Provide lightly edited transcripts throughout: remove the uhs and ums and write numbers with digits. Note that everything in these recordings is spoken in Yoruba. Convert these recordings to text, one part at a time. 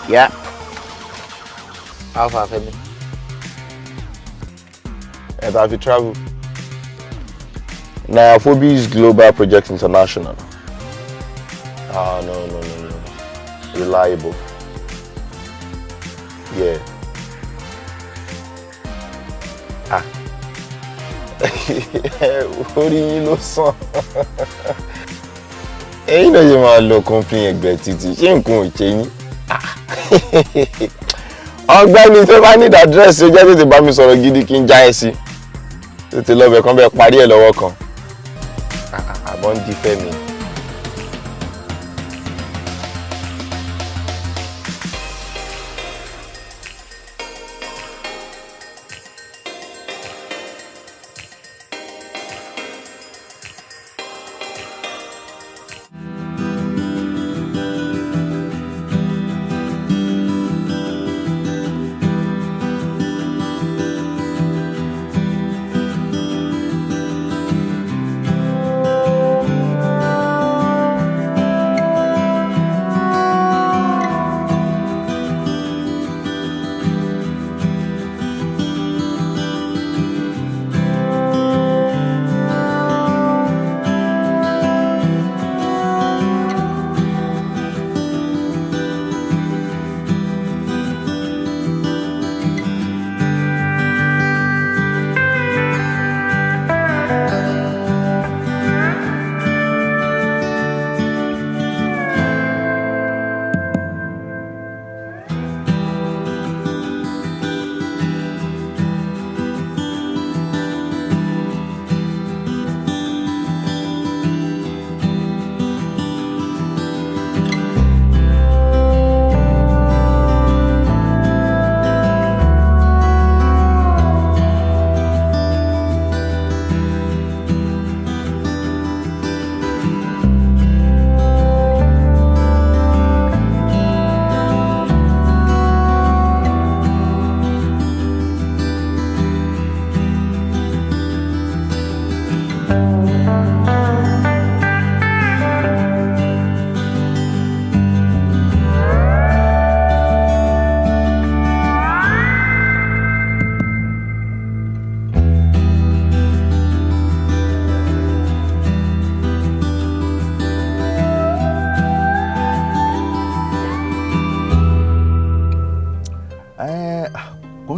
Yeah. How far, Femi? And have you traveled? Now, Phobis Global Project International. Ah, no. Reliable. Yeah. Ah. What do you know, son? You know you want to complain about it. You can't change. Ọ̀gbẹ́ni tó bá need address ṣe jẹ́ tètè bá mi sọ̀rọ̀ gidi kí n já ẹ sí. Tètè lọ bẹ̀ kan bẹ́ẹ̀ parí ẹ̀ lọ́wọ́ kan. Àbọ̀ ń di Fẹ́mi.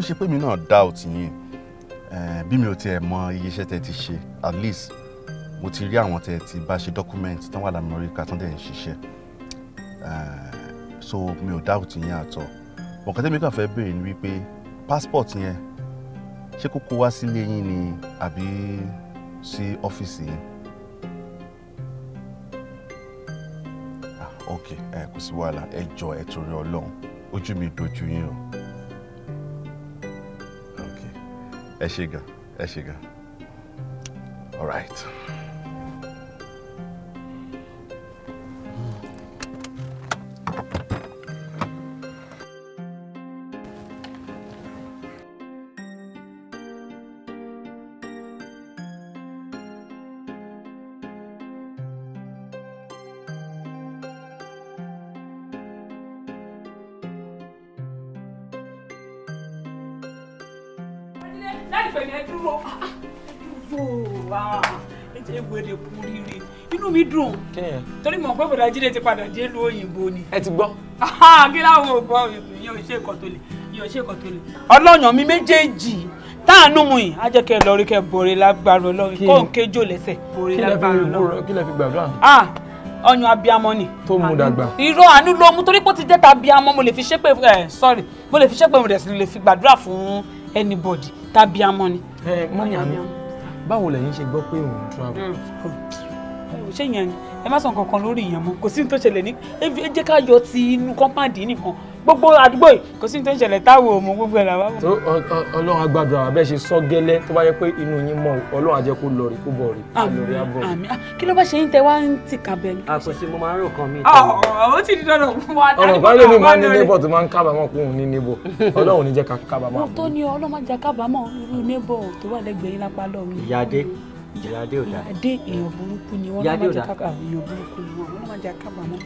ṣe pé mi náà doubt yín bí mi ò tiẹ̀ mọ iye iṣẹ́ tẹ́ ti ṣe at least mo ti rí àwọn tẹ́ ti bá ṣe document tán wà l'Amẹ́ríkà tán dẹ̀ ń ṣiṣẹ́ so mi ò doubt yín àtọ̀ ọ̀kan tẹ́mi kàn fẹ́ béèrè ni wípé passport yẹn ṣé kó kó wá sílé yín ni àbí sí ọ́fíìsì yín? Ok kò sí wàhálà ẹ jọ̀ọ́ ẹ torí Ọlọ́run ojú mi dojú yín o. Ẹ ṣé gan. All right. Inú mi dùn. Torí mo pé bọ̀dá Jídé ti padà dé ìlú òyìnbó ni. Ẹ ti gbọ́? Kí láwọn ò gbọ́ yóò ṣe nǹkan tó le. Ọlọ́yàn mi méjèèjì táànù mu yìí á jẹ́ kẹ́ lọ rí kẹ́ borí lágbára Ọlọ́run kó ń kéjò lẹ́sẹ̀ borí lágbára Ọlọ́run. Kí lẹ fi gbàdúrà? Ọyàn abiyamọ ni. Tó mú dàgbà. Irọ́ àánú ló mú torí pé ó ti jẹ́ ta abiyamọ mo lè fi ṣépè mo lè fi ṣépè mo lè fi gbàdúrà fún anybody ta abiyamọ ni. Mọ́mí àmì báwo lẹ̀yin ṣe gbọ́ pé òun travel? Ṣé yẹn ni ẹ má sọ nǹkan kan lórí ìyẹn mọ́ kò sí ní tó ṣẹlẹ̀ ní ẹ jẹ́ ká yọ ti inú kọ́mpáàdì nìkan gbogbo àdúgbò yìí kò sí ní tó ń ṣẹlẹ̀ táwọn ò mọ gbogbo ẹ̀ làwọn mọ̀. Ọlọ́run á gbàdúrà bẹ́ẹ̀ ṣe sọ gẹ́lẹ́ tó bá yẹ pé inú yín mọ́ Ọlọ́run á jẹ́ kó lọ rí kó bọ̀ rí. Àmín. Kí ló bá ṣe yín tẹ wá ń tì kábẹ́ ni. Àkọsí mo máa ń rò kan mi. Ó ti di dandan fún wa. Ọ̀rọ̀ kan lè ní máa ní neighbor tó máa ń kábàámọ̀ kó òun ní neighbor Ọlọ́run ní jẹ́ ká kábàámọ̀. tó ní Ọlọ́run má jẹ́ kábàámọ̀ irú neighbor tó wà lẹ́gbẹ̀ẹ́ yín lápá lọ́run. Ìyáde ò dáa. Ìyáde èèyàn burúkú ni wọ́n má jẹ́ kábàámọ̀ èèyàn burúkú ni wọ́n má jẹ́ kábàámọ̀.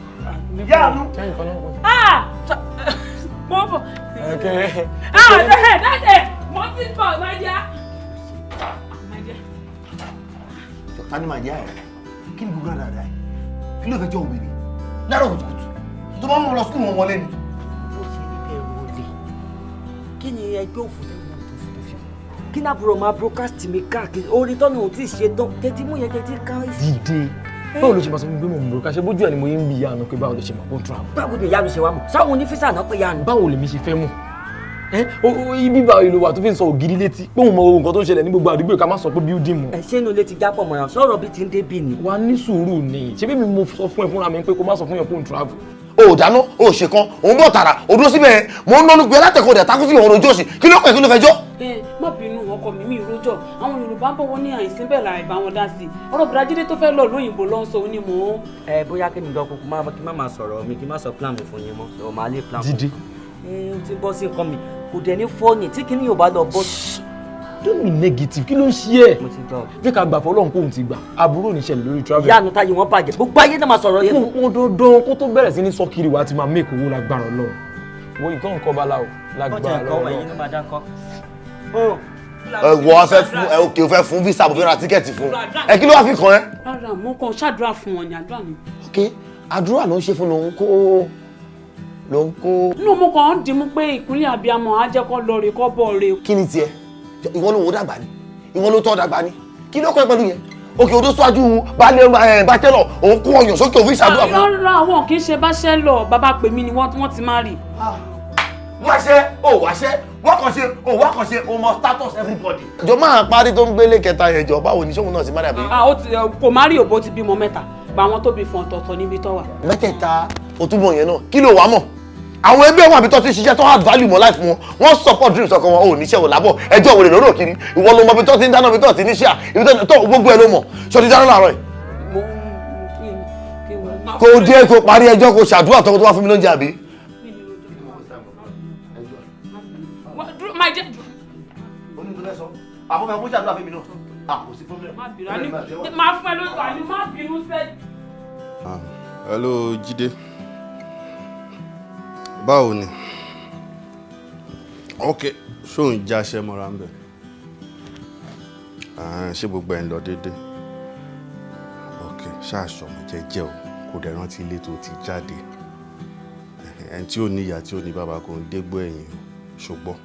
bọ̀. Okay. Dáadé, mo ti bọ̀, my dear. Ta ni màá yá ẹ̀? Kí ni gbogbo náà dáadáa ẹ̀? Kí ló fẹ́ jẹ́ òwe ni? Láàárọ̀ kùtùkùtù. Tó bá mú lọ sukùl wọn wọlé ni. Bó ṣe ní bẹ́ẹ̀ wọlé. Kí ni ẹgbẹ́ òfin tó fi? Kí ní àbúrò máa broadcast mi káàkiri? Orin tọ́nà ò tí ì ṣe tán. Tẹ́tí mú yẹn tẹ́tí ká. Dìde. Báwo ló ṣe máa sọ fún mi pé mo ń broadcast? Ṣé bójú ẹ̀ ni mo ń bí ìyá àná pé báwo ló ṣe máa kó travel? Báwo ni ìyá mi ṣe wá mọ̀? Sáwọn onífísà náà pé ìyá mi. Báwo lèmi ṣe fẹ́ mọ̀? Ibi báwo ìlú wa tó fi ń sọ ògiri létí pé òun mọ ohun nǹkan tó ń ṣẹlẹ̀ ní gbogbo àdúgbò ká má sọ pé building mọ̀. Ṣé inú ilé ti jápọ̀ mọ̀ yàn? Sọ̀rọ̀ bí ti ń débì ni. Wà á ní sùúrù ni. Ṣé bí mi mo sọ fún ẹ fúnra mi pé kó má sọ fún yàn pé òun travel? O dáná, o ṣe kan, òun bọ̀ tààrà, o dúró síbẹ̀ mo ń nọ́nu gbé látẹ̀kọ́ dẹ̀ takú sí ìwọ̀n ojú òsì. Kí ló pẹ̀ kí ló fẹ́ jọ́? Má bínú ọkọ mi ìrójọ́. Àwọn Yorùbá ń bọ̀ wọ́n ní àìsín bẹ́ẹ̀ láì bá wọn dá sí. Ọ̀rọ̀ Bùrájídé tó fẹ́ lọ lóyìnbó ló ń sọ ní mò ń. Bóyá kí mi gan kúkú kí má máa sọ̀rọ̀ mi kí má sọ plan mi fún yín mọ́. Sọ máa lé plan. Dídé. O ti bọ́ sí nǹkan mi. Kò dẹ̀ ní fọ́ọ̀nì tí kìíní yóò bá lọ bọ́. Don't be negative. Kí ló ń ṣe ẹ́? Mo ti gbọ́. Jẹ́ ká gbà fọlọ́run kóhun ti gbà. Àbúrò ní ṣẹlẹ̀ lórí travel. Ìyá àánú táyé wọn bàjẹ́. Gbogbo ayé náà máa sọ̀rọ̀ yẹn. Wọ́n dandan kó tó bẹ̀rẹ̀ sí ní sọ kiri wa ti máa make owó lágbára Ọlọ́run. Wo ìtàn nǹkan bá láwọ̀ lágbára Ọlọ́run. Wọ́n fẹ́ fún ẹ òkè o fẹ́ fún visa mo fẹ́ ra tíkẹ́ẹ̀tì fún. Ẹ kí ló wá fi kàn ẹ́? Rárá, mo kàn ṣàdúrà fún wọn ní àdúrà ni. Ok, àdúrà ló ń ṣe fún ló ń kó. Inú mo kàn ń dìímú pé ìkúnlẹ̀ abiyamọ á jẹ́ kó lọ rè kó bọ̀ rè. Kí ni tiẹ̀? Ìwọ ló wò dàgbà ni, ìwọ ló tọ́ dàgbà ni. Kí ló kọ́ ẹ pẹ̀lú yẹn? Òkè odó síwájú bachelor òun kó ọyàn sókè òfin ìṣàdúrà fún. Rárá, àwọn kì í ṣe bachelor, bàbá pè mí ni wọ́n ti marry. Wáṣẹ́ wọ́n kàn ṣe wá kàn ṣe o mọ status everybody. Ìjọ máa parí tó ń gbélé kẹta yẹn jọ báwo ni sóhun náà ti má dàbí. Kò marry òbó ti bímọ mẹ́ta, gba àwọn tó bí fún ọ̀tọ̀ọ̀tọ̀ níbi tó wà. Mẹ́tẹ̀ẹ̀ta o túbọ̀ yẹn náà kí ló wàá mọ̀? Àwọn ẹgbẹ́ wọn àbí tó ti ṣiṣẹ́ tó add value mọ́ life wọn wọ́n support dreams ọkọ wọn ò níṣẹ́ wò lábọ̀ ẹjọ́ òwòrè lórí òkiri ìwọ ló mọ ibi tó ti ń dáná ibi tó ti níṣẹ́ ibi tó gbogbo ẹ ló mọ̀ ṣé o ti dáná láàárọ̀ yìí. Kò dé kó parí ẹjọ́ kó ṣàdúrà tó wá fún mi lóúnjẹ àbí. Àwọn ọmọ ẹgbẹ́ ṣàdúrà fún mi náà kò sí problem. Máa fún ẹ lóṣù àní má bínú fẹ́. Hello Jídé. Báwo ni? Ok, ṣó ń jáṣẹ́ mọ́ra ń bẹ̀? Ṣé gbogbo ẹ̀ ń lọ déédéé? Ok, ṣáàṣọmọ jẹ́jẹ́ o, kò dẹ̀ rántí ilé tó ti jáde. Ẹni tí ò ní ìyá tí ò ní bàbá kò ń dégbò ẹ̀yìn ṣùgbọ́n.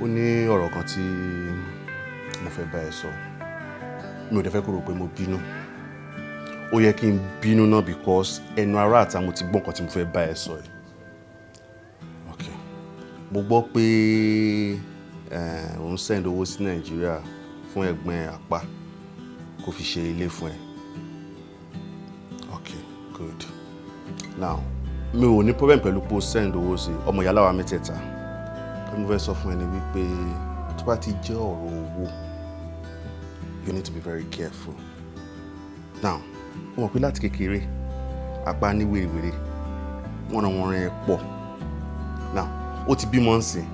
Ó ní ọ̀rọ̀ kan tí mo fẹ́ bá ẹ sọ. Mi ò dẹ̀ fẹ́ kó rò pé mo bínú. Ó yẹ kí n bínú náà because ẹnu ara àta mo ti gbọ́ nǹkan tí mo fẹ́ bá ẹ sọ yìí. Ok, mo gbọ́ pé òun send owó sí Nàìjíríà fún ẹ̀gbọ́n Apá kó fi ṣe ilé fún ẹ. Ok, good. Now, mi ò ní problem pẹ̀lú pé o send owó sí ọmọ ìyá láwa mẹ́tẹ̀ẹ̀ta. Mo fẹ́ sọ fún ẹni wípé tó bá ti jẹ́ ọ̀rọ̀ owó, you need to be very careful. Now, wọ́n mọ̀ pé láti kékeré Apá ní wèrèwèrè wọ́n rẹ̀ pọ̀. Now, ó ti bímọ ń sìn.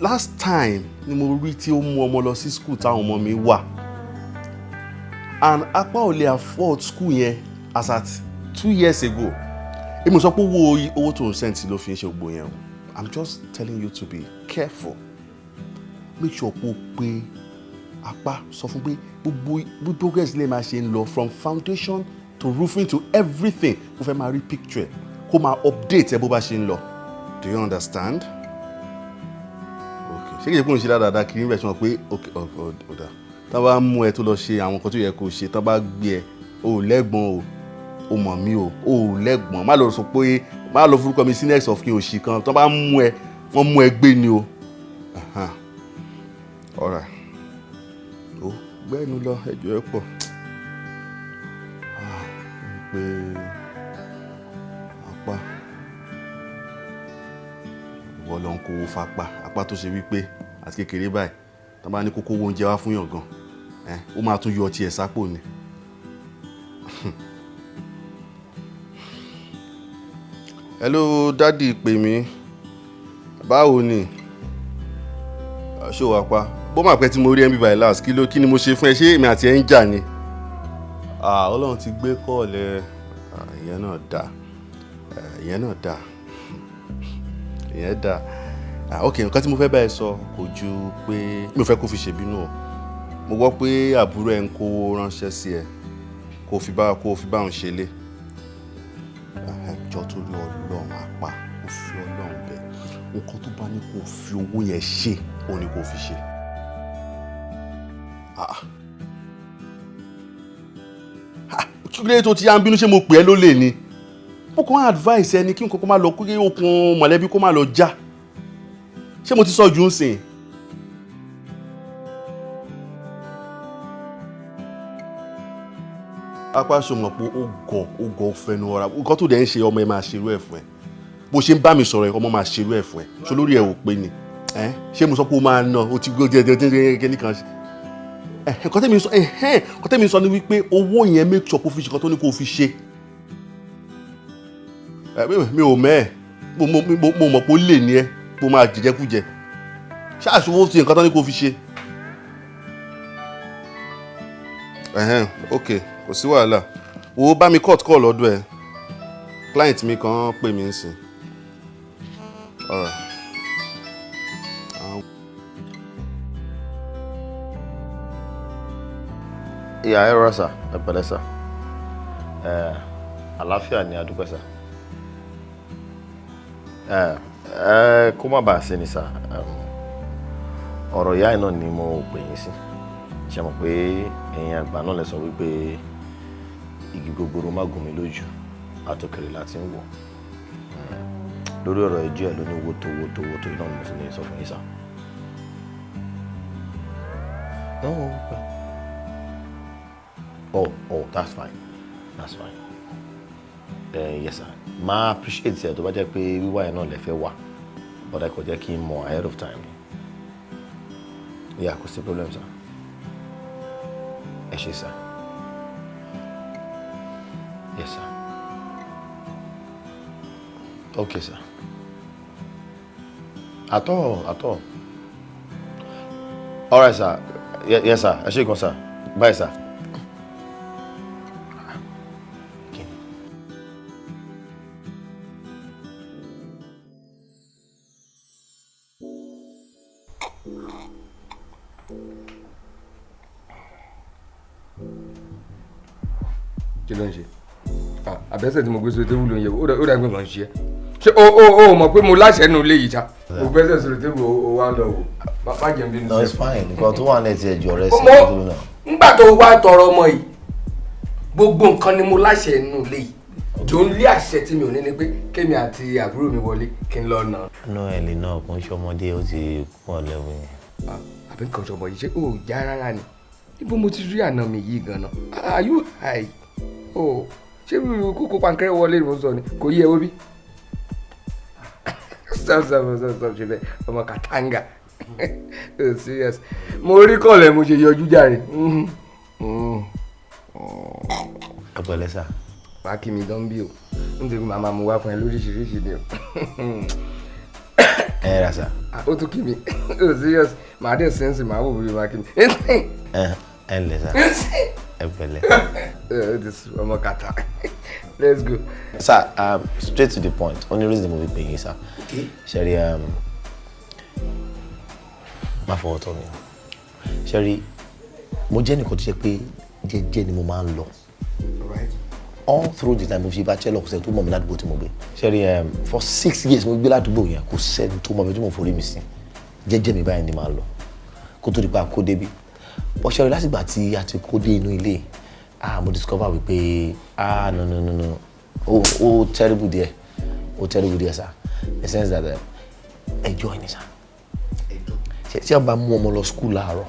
Last time ni mo rí tí ó mú ọmọ lọ sí school táwọn ọmọ mi wà. And Apá ò lè afford school yẹn as at 2 years ago. Èmi sọ pé owó tó ń sẹ́ǹtì ló fi ń ṣe gbogbo yẹn o. I'm just telling you to be careful. Make sure pé Apá sọ fún pé gbogbo progress lè máa ṣe ń lọ from foundation to roofing to everything. Kó fẹ́ máa rí picture kó máa update ẹ bó bá ṣe ń lọ. Do you understand? Okay. Ṣé kìí ṣe pé òun ṣe dáadáa kiri níbẹ̀ ṣe wọn pé ọ̀dà tá bá mú ẹ tó lọ ṣe àwọn nǹkan tó yẹ kó ṣe tá bá gbé ẹ o lẹ́gbọ̀n o mọ̀ mí o lẹ́gbọ̀n má lọ sọ pé má lọ forúkọ mi sí next of kin òṣì kan tó bá mú ẹ wọ́n mú ẹ gbé ni o. Alright. O gbẹ́nu lọ ẹjọ́ ẹ pọ̀. Pé Apá ìwọ ló ń kówó fapá Apá tó ṣe wípé àti kékeré báyìí tó bá ní kókó oúnjẹ wá fún yàn gan ó máa tún yọ ọtí ẹ̀ sápò ni. Hello dádì pè mí báwo ni ṣó wá pa bó máa pẹ́ tí mo rí ẹ̀mí by last kí ni mo ṣe fún ẹ ṣé èmi àti ẹ̀ ń jà ni. Ọlọ́run ti gbé kọ́ọ̀lẹ̀ ìyẹn náà dáa ìyẹn náà dáa ìyẹn dáa ok nǹkan tí mo fẹ́ bá ẹ sọ kò ju pé mi ò fẹ́ kó fi ṣèbínú o mo gbọ́ pé àbúrò ẹ̀ ń kó ránṣẹ́ sí ẹ kó fi bá òun ṣe lé jọ torí ọlọ́run apá kó fi ọlọ́run bẹ̀ nǹkan tó bá ní kó fi owó yẹn ṣe ó ní kó fi ṣe. kí ló dé tó ti yá ń bínú ṣé mo pè ẹ́ lólè ni mo kàn advice ẹni kí nǹkan kó má lọ kí okùn mọ̀lẹ́bí kó má lọ já ṣé mo ti sọ jù ń sìn. apá ṣòmọ̀ pé ó gọ̀ fẹnu ọ̀ra nǹkan tó dẹ̀ ń ṣe ọmọ ẹ máa ṣerú ẹ̀ fún ẹ bó ṣe ń bá mi sọ̀rọ̀ ẹ ọmọ máa ṣerú ẹ̀ fún ẹ ṣé lórí ẹ ò pé ni ṣé mo sọ pé ó máa ná o ti gbé jẹ́ nìkan nǹkan tẹ́mi sọ ni wípé owó yẹn make sure kó fi ṣe nǹkan tó ní kó fi ṣe mi ò mẹ́ ẹ̀ mo mọ̀ pé ó lè ní ẹ pé ó máa jẹjẹkújẹ ṣáàṣùwò ti nǹkan tó ní kó fi ṣe. ok kò sí wàhálà wo bá mi cut call lọ́dọ̀ ẹ client mi kan pè mí ń sìn. ìyá ẹ rọ sà ẹ pẹ̀lẹ́ sà àlàáfíà ni a dúpẹ́ sà kó má bàa ṣe ni sà ọ̀rọ̀ ìyá ẹ̀ náà ni mo pè yín sí ṣe mọ̀ pé ẹ̀yin àgbà náà lè sọ wípé igi gogoro má gùn mí lójú àtòkèrè láti ń wò lórí ọ̀rọ̀ ẹjọ́ ẹ̀ ló ní wótò iná ni mo ti ní sọ fún yín sà. No. Oh, that's fine. That's fine. Yes, sir. Ma appreciate it. Tó bá jẹ́ pé wíwá ẹ̀ náà lè fẹ́ wá, but I kò jẹ́ kí n mọ̀ ahead of time. Yeah, kò sí problem, sir. Ẹ ṣé, sir. Yes, sir. Okay, sir. At all. All right, sir. Yes, sir. Ẹ ṣé gan, sir. Bye, sir. Kí ló ń ṣe? Àbẹ́sẹ̀ tí mo gbé sórí tébù ló ń yẹ ó dàgbé mọ̀ ń ṣe ẹ́. Ṣé o mọ̀ pé mo láṣẹ nù lé yìí ṣá? Mo gbẹ́sẹ̀ sórí tébù o wá lọ wò. Má jẹun bínú sí. No, it's fine. Nǹkan tó wà ní ẹtì ẹjọ́ rẹ sí ìdúró náà. Nígbà tó wá tọrọ ọmọ yìí, gbogbo nǹkan ni mo láṣẹ nù lé yìí. Jò ń lé àṣẹ tí mi ò ní ni pé kémi àti àbúrò mi wọlé kí n lọ nà. No, ẹ̀lì náà kò ń ṣọmọdé ó ti pọ̀ lẹ́wọ̀ yẹn. Àbí nǹkan ṣọmọ yìí ṣé ó já rárá ni? Ibo mo ti rí àna mi yìí gan-an? Are you high? Oh, ṣé kókó pankẹ́rẹ́ wọlé ni mo sọ ni kò yẹ obi. Stop ṣe bẹ́ẹ̀ ọmọ Katanga. Oh, serious. Mo rí kọ̀lẹ̀ mo ṣe yọjú jàre. Ẹ pẹ̀lẹ́ sà. Wàá kí mi gan bí o nítorí màmá mo wá fún ẹ lóríṣiríṣi ni o. Ẹ rà sà. Ó tún kí mi. Oh, serious. Màá dé sẹ́ǹsì màá wò bí màá kí mi. Ẹ ǹlẹ́ sà. Ẹ pẹ̀lẹ́. This ọmọ kata. Let's go. Sir, straight to the point. Only reason mo fi pè yín sir. Sherry, má fọwọ́ tọ́ mi. Sherry, mo jẹ́ nìkan tó ṣe pé jẹ́jẹ́ ni mo máa ń lọ. All through the time mo fi bachelor kò sẹ́ni tó mọ̀ mi ládùúgbò tí mo gbé. Sherry, for 6 years mo gbé ládùúgbò yẹn kò sẹ́ni tó mọ̀ mi tí mo forí mi sí. Jẹ́jẹ́ mi báyìí ni máa lọ. Kó tó di pa kó débi. But Sherry, látìgbà tí a ti kó dé inú ilé mo discover wípé no ó terrible there sir, in the sense that ẹjọ́ ni sir tí a bá mú ọmọ lọ school láàárọ̀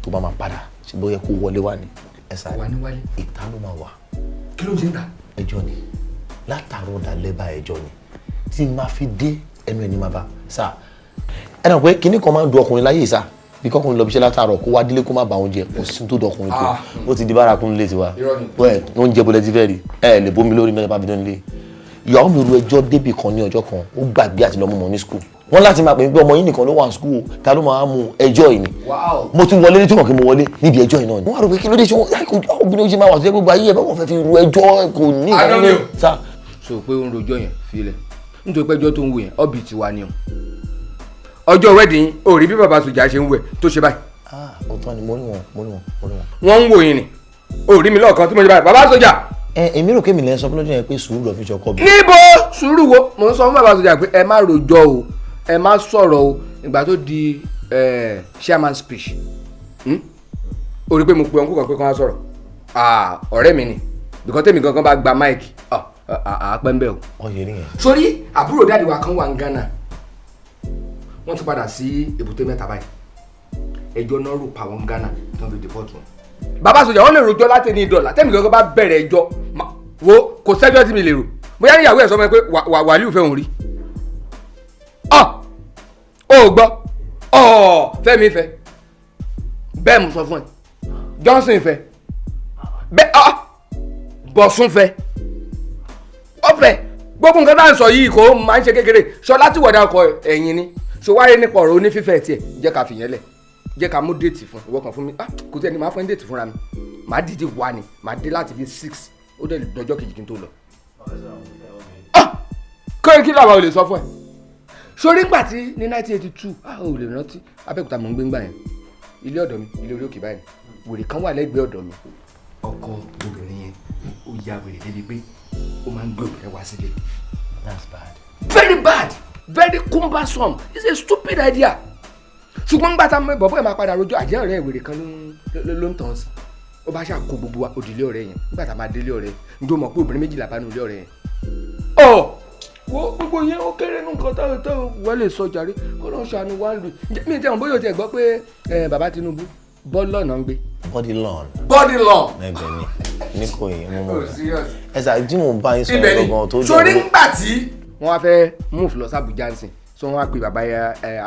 tó bá máa padà ṣe bó yẹ kó wọlé wá ní ẹ̀sà ìta ló máa wà. Kí ló ń ṣe ń ta? ẹjọ́ ni látàárọ̀ dalẹ́ bá ẹjọ́ ni tí máa fi dé ẹnu ẹni máa bá sir ẹ náà pé kinní kan máa ń du ọkùnrin láyé sir bí kọkùnrin lọ bí iṣẹ́ látàárọ̀ kó wá délé kó má bá oúnjẹ kó sí tó dọkùnrin tó ó ti di bárakún lé tiwa wẹ́ẹ̀ oúnjẹ bọ́lẹ̀ ti fẹ́ rí ẹ lè bómi lórí mẹ́ta bá fi dán lé ìyàwó mi ru ẹjọ́ débì kan ní ọjọ́ kan ó gbàgbé àti lọ́mú mọ́ ní skul wọ́n láti máa pè mí pé ọmọ yìí nìkan ló wà ní skul ta ló máa mú ẹjọ́ yìí ni mo ti wọlé nítorí kí mo wọlé níbi ẹjọ́ yìí náà ni wọ́n wá rò pé kí ló dé tí obìnrin ó ṣe máa wà tó yẹ gbogbo ayé ẹ̀ bá wọ́n fẹ́ fi ru ẹjọ́ kò ní ìgbàlódé sá. so pé ó ń rojọ́ yẹn filẹ̀ nítorí pé ẹjọ́ tó ń wò yẹn ọ̀bì tiwa ni o ọjọ́ wedding ò rí bí bàbá sójà ṣe ń wẹ̀ tó ṣe báyìí. Òótọ́ ni mo rí wọn. wọ́n ń wò yín ni ò rí mi lọ́ọ̀kan tí mo ṣe báyìí bàbá sójà. Èmi rò kémi lẹ́yìn sọ fún lọ́jọ́ yẹn pé sùúrù lọ fi ṣọkọ bí. níbo sùúrù wo mò ń sọ fún bàbá sójà pé ẹ má rojọ́ o ẹ má sọ̀rọ̀ o ìgbà tó di chairman speech ó rí pé mo pe ọ̀nkú kan pé kí wọ́n sọ̀rọ̀ ọ̀rẹ́ mi ni bìkọ́ tèmi gangan bá gba máìkì àpẹ́ ń bẹ̀ o. ọyẹ rí yẹn. sórí àbúrò dáàdi wa kan wà ní Ghana wọ́n ti padà sí èbúté mẹ́ta báyìí ẹjọ́ náà rò pa wọn Ghana tí wọ́n fi deport wọn. bàbá sọjà wọn lè rojọ́ láti ní dọ́là tèmi gangan bá bẹ̀rẹ̀ ẹjọ́ wo kò sẹ́jọ́ tí mi lè rò bóyá níyàwó ẹ̀ sọ fún mi pé wàlíù fẹ́ òun rí ó gbọ́ Fẹ́mi fẹ́ bẹ́ẹ̀ mo sọ fún ẹ Johnson fẹ́ bẹ́ẹ̀ Bọ̀sún fẹ́ ọ̀fẹ́ gbogbo nǹkan tá à ń sọ yìí kò máa ń ṣe kékeré Ṣọlá tí wọ̀dà ọkọ ẹ̀yìn ni ṣòwárí nípa ọ̀rọ̀ onífífẹ́ tiẹ̀ jẹ́ ká fìyẹn lẹ̀ jẹ́ ká mú déètì fún ìwọ kan fún mi kò tí ẹni máa fún déètì fúnra mi màá dìde wá ni màá dé láti fi 6 ó dẹ̀ lọ́jọ́ kejì kí n tó lọ. kí làwọn ò lè sọ fún ẹ sórí ńgbà tí ní 1982 ò lè rántí Abẹ́òkúta mò ń gbé ńgbà yẹn ilé ọ̀dọ̀ mi ilé orí òkè báyìí wèrè kan wà lẹ́gbẹ̀ẹ́ ọ̀dọ̀ mi ọkọ obìnrin yẹn ó ya wèrè débi pé ó máa ń gbé obìnrin wá sílé. That's bad. Very bad, very cumbersome. It's a stupid idea. ṣùgbọ́n gbàtà bọ̀bọ̀ ẹ̀ máa padà rojọ́ àjẹ́ ọ̀rẹ́ ìwèrè kan ló ń tàn sí ó bá ṣàkó gbogbo wa òdìlé ọ̀rẹ́ yẹn nígbàtà máa délé ọ̀rẹ́ ń dó mọ̀ pé obìnrin méjìlá bá nu ilé ọ̀rẹ́ yẹn. wo gbogbo yẹn ó kéré nù nǹkan tó wọ́n lè sọ jàre kó lọ́ọ́ ṣàánú wá lù mí tẹ̀ wọ́n bóyá o tiẹ̀ gbọ́ pé bàbá Tinubu bọ́ọ̀lù ọ̀nà ń gbé. Body lawn. ẹgbẹ́ mi ní kò yín mo mọ̀ ẹ sà tí mo bá yín sọ gangan tó jọ. sórí ńgbà tí wọ́n wá fẹ́ move lọ sí Abuja nsìn so wọ́n á pe bàbá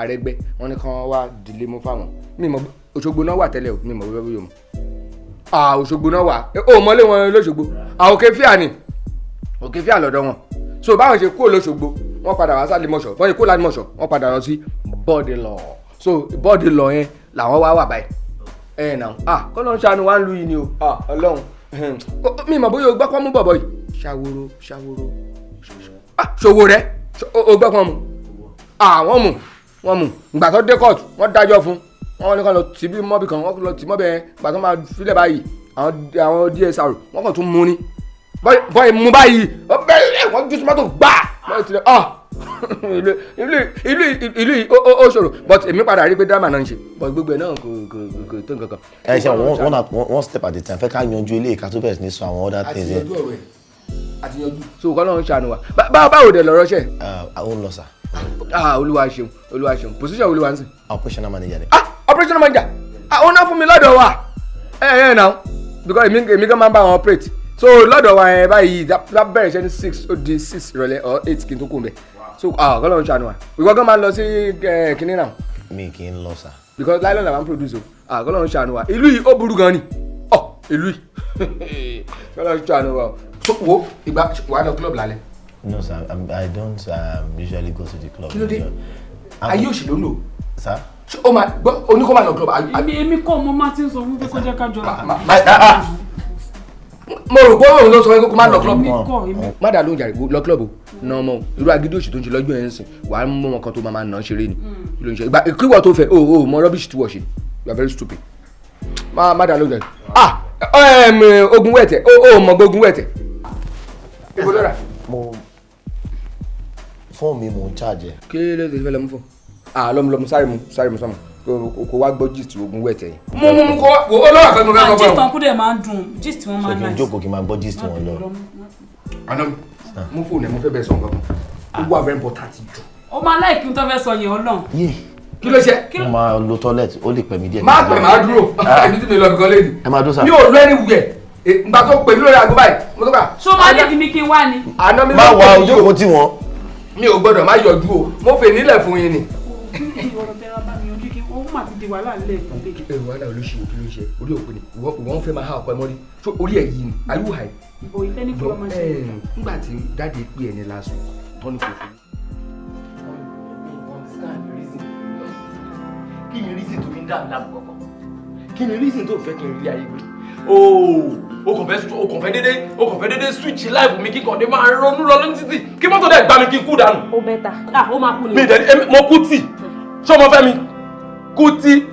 Arẹ́gbẹ́ wọ́n ní kán wá dìlé mú fáwọn mímọ Òṣogbo náà wà tẹ́lẹ̀ o mímọ bẹ́ẹ̀ bẹ́ẹ̀ mọ̀ Òṣogbo náà wà ó mọ́lé wọn lóṣogbo Òkè Fíà ni Òkè Fíà lọ́dọ̀ wọn so báwọn ṣe kúrò lóṣogbo wọ́n padà wá sálẹ̀ mọ̀ṣọ́ wọ́n ṣe kúrò láti mọ̀ṣọ́ wọ́n padà lọ sí bọ́ọ̀dì lọ so bọ́ọ̀dì lọ yẹn làwọn wá wà báyìí náà kọ́ ló ń ṣàánú wá ń lu yìí ni o Ọlọ́run mímọ bóyá o gbọ́ pọ́n mú bọ̀bọ̀ yìí ṣàwòrò ṣòwò rẹ o gbọ́ pọ́n mu wọ́n mú ìgbà tó dé kóòtù wọ́n dájọ́ fún wọ́n ní kàn lọ tì bí mọ́bì kan wọ́n lọ tì mọ́bì yẹn ìgbà tó máa filẹ̀ báyìí àwọn DSR wọ́n kàn tún mú ni bọ́ọ̀ mú báyìí wọ́n jù sọ́mọ́tò gbà wọ́n ti lẹ̀ ìlú ó ṣòro but èmi padà rí pé drama náà ń ṣe but gbogbo ẹ̀ náà kò tó nǹkan kan. ẹ ṣe one step at a time fẹ́ ká yanjú ilé ìka tó bẹ̀rẹ̀ sí ní sọ àwọn other things yẹn. àti yanjú so kọ́ ló ń ṣàánú wa báwo dẹ̀ lọ́rọ́ ṣẹ̀. àwọn lọ sà. olúwa ṣeun position olúwa ń sìn. operational manager ni. operational manager ó ná fún mi lọ́dọ̀ wa now because èmi gan máa ń bá wọn operate so lọ́dọ̀ wa yẹn báyìí that bẹ̀rẹ̀ iṣẹ́ ní 6 ó di 6 ìrọ̀lẹ́ or 8 kí n tó kù mẹ́ so kọ́ ló ń ṣàánú wa ìwọ gan máa ń lọ sí kinní náà. mi kì í lọ sà. because láìlọ́ọ̀ làwọn produce o kọ́ ló ń ṣàánú wa ìlú yìí ó burú gan ni ìlú yìí kọ́ ló ń ṣàánú wa so wo ìgbà wà lọ club lálẹ́. No sir, I don't usually go to the club. Kí ló dé? Ayé òṣì ló ń lò. Sir? Ó máa gbọ́ oníkó máa lọ club. Èmi kọ́ mo máa ti ń sọ fún pé kó jẹ́ ká jọ lọ. Mo rò pé òun ló sọ pé kó máa lọ club. Èmi Má dà lóhùn jàre lọ club o. Nà ọmọ irú agídí òṣì tó ń ṣe lọ́jọ́ yẹn ń sìn. Wà á mú wọn kan tó máa nà án ṣeré ni. Kí ló ń ṣe? Ìgbà kíwọ̀ tó fẹ́ o mọ rubbish tí wọ̀ ṣe. You are very stupid. Má dà lóhùn jàre. Ogun wẹ̀tẹ̀ o mọ̀ gbé ogun wẹ̀tẹ̀. Ibo ló rà? Fóònù mi mò ń charge. Kí ló dé fẹ́ lọ mú fún? Lọ́mú sáré mu sọ́mù kò wá gbọ́ gist ogun wẹ̀tẹ̀ yìí. Mú kó wá olówó àfẹ́ mo fẹ́ sọ fún ẹ. gist ọ̀nkú dẹ̀ máa ń dùn gist wọn máa ń nice. Sọ kí n jókòó kí n máa gbọ́ gist wọn lọ. Àná mú fóònù ẹ̀ mo fẹ́ bẹ̀ sọ nǹkan kan. Ó wà very important jù. ó máa láìpẹ́ tó fẹ́ sọ yẹn ọlọ́run. Kí ló ṣe? Mo máa lo toilet ó lè pẹ́ mi díẹ̀. Má pè má dúró. Èmi tí mi lọ bìkan lé ní. Ẹ máa dúró sá. Mi ò lọ ẹni wùyẹ̀. Ìgbà tó pè mí lórí aago báyìí mo tó gbà. ṣó máa lè di mi kí n wá ni. Àná mi má ló wá pè mí ojókòó tí wọ́n. mi ò gbọ́dọ̀ má yọjú o mo fè nílẹ̀ fún yín ni. ọ̀rọ̀ tẹ́ra bá mi ojú kí ó mà ti di wàhálà lẹ̀ ẹ wàhálà olóṣèlú kí ló ṣe orí òpin ni ìwọ ń fẹ́ máa há ọ̀pẹ mọ́rí orí ẹ̀ yìí ni aliwu ha yìí. ìbò ìtẹ́ni kí wọ́n máa ṣe. nígbà tí dáàdi pé ẹni lásán tọ́ni kò fún. kí ni reason tó fi ń dà mí láàbù kọ̀ọ̀kan kí ni reason tó fẹ́ kí n rí ayé gbé ooo o kàn fẹ́ dédé switch life mi kíkan dé máa ronú lọ lóní títì kí mọ́tò dẹ̀ gbá mi kí n kú dànù. ó bẹ́tà ó máa kú ni. mi ìdẹ́ni mo kú tì ṣé ọmọ fẹ́ mi kú tí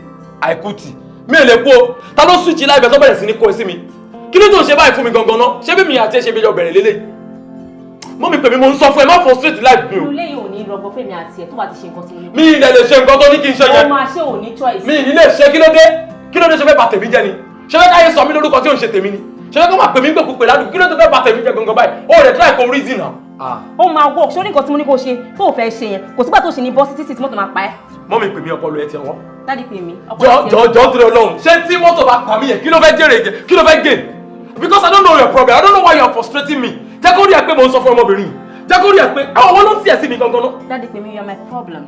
àìkú tì mi ò lè kú o ta ló switch life ẹ̀ tó bẹ̀rẹ̀ sí ní kó sí mi kí ló tó ń ṣe báyìí fún mi gangan náà ṣé bí mi àti ẹ ṣe bí jọ bẹ̀rẹ̀ lélẹ̀ mọ́ mi pè mí mo ń sọ fún ẹ má frustrate life mi o. ilé yìí ò ní rọgbọ fẹ́mi àti ẹ tó bá ti ṣe nǹkan tí mo ní. mi ilẹ̀ lè ṣe nǹkan tó ní kí n ṣe yẹn. ó máa ṣe ò ní choice. mi ì ní lè ṣe kí ló dé ṣe fẹ́ bà tèmi jẹ́ ni ṣe fẹ́ káyé sọ mí lórúkọ tí ò ń ṣe tèmi ni ṣe fẹ́ kó máa pè mí gbẹ̀kú pè ládùúgbò kí ló tó fẹ́ bà tèmi jẹ́ gangan báyìí ó rẹ̀ try kó reason náà. ó máa work sórí nǹkan tí mo ní kó ṣe tó o fẹ́ ṣe yẹn kò sígbà tó ṣe ní bọ́sì títí tí mọ́tò máa pa ẹ́. mọ́ mi pè mí ọpọlọ ẹ ti ọwọ́. dádì pè mí ọpọlọ ti ẹ. jọ tí Ọlọ́run ṣé tí mọ́tò bá pa mí yẹn kí ló fẹ́ jèrè jẹ kí ló fẹ́ gain because I don't know your problem I don't know why you are frustrating me jẹ́ kó rí ẹ pé mo ń sọ fún ọmọbìnrin jẹ́ kó rí ẹ pé àwọn owó ló ń tiẹ̀ sí mi gangan náà. dádì pè mí you are my problem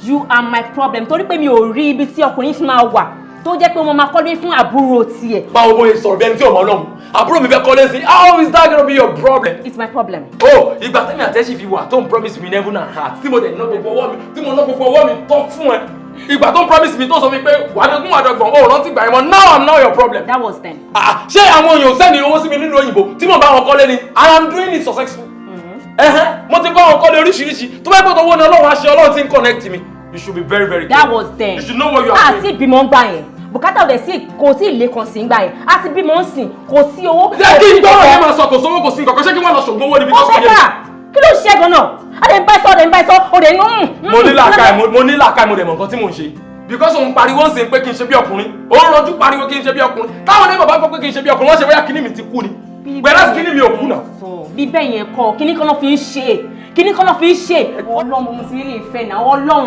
you are my problem torí pé mi ò rí ibi tí ọkùnrin fi máa wà tó jẹ́ pé wọ́n máa kọ́lé fún àbúrò tiẹ̀. báwo bóyá sọ̀rọ̀ bí ẹni tí ò mọ Ọlọ́run àbúrò mi fẹ́ kọ́lé sí how is that gonna be your problem. it's my problem. oh ìgbà tẹ́mi àtẹ́sí fi wà tó ń promise me heaven and heart tí mo dẹ̀ ná gbogbo ọwọ́ mi tọ́ fún ẹ ìgbà tó ń promise me tó sọ mi pé wàdógún wàdógbọ̀n ó rántí gbà yẹn mọ́ now I'm not your problem. that was then. ṣé àwọn èèyàn sẹ́ni owó sí mi nínú òyìnbó tí mo bá wọn kọ́lé ni I am doing it successful. mo ti bá wọn kọ́lé oríṣiríṣi tó bá gbọ́dọ̀ owó ni Ọlọ́run àṣẹ Ọlọ́run ti ń connect me you should be very very that careful. was then. you should know what you are doing. àti ìbímọ ń gbà yẹn bùkátà ọ̀dẹ̀ sí kò sí ilé kan sí ń gbà yẹn àti bímọ ń sìn kò sí owó. jẹ́ kí n gbọ́dọ̀ yẹn máa sọ kò sówó kò sí nǹkan kan ṣé kí wọ́n lọ ṣògbọ́n owó níbi tó sọ yẹn. kí ló ṣe gan náà adé ń bá sọ ọdẹ ń. mo ní làákàyè mo dẹ̀ mọ̀ nǹkan tí mò ń ṣe because òun pariwo ń sìn pé kí n ṣe bí ọkùnrin òun rọjú pariwo kí n ṣe bí ọkùnrin táwọn ní bàbá gbọ́ pé kí n ṣe bí ọkùnrin wọ́n ṣe bóyá kíní mi ti kú ni gbẹ̀rẹ́ kíní mi ò kú náà. bí bẹ́ẹ̀ yẹn kọ́ kíní kan náà fi ń ṣe ọlọ́run mo ti rí ìfẹ́ náà ọlọ́run.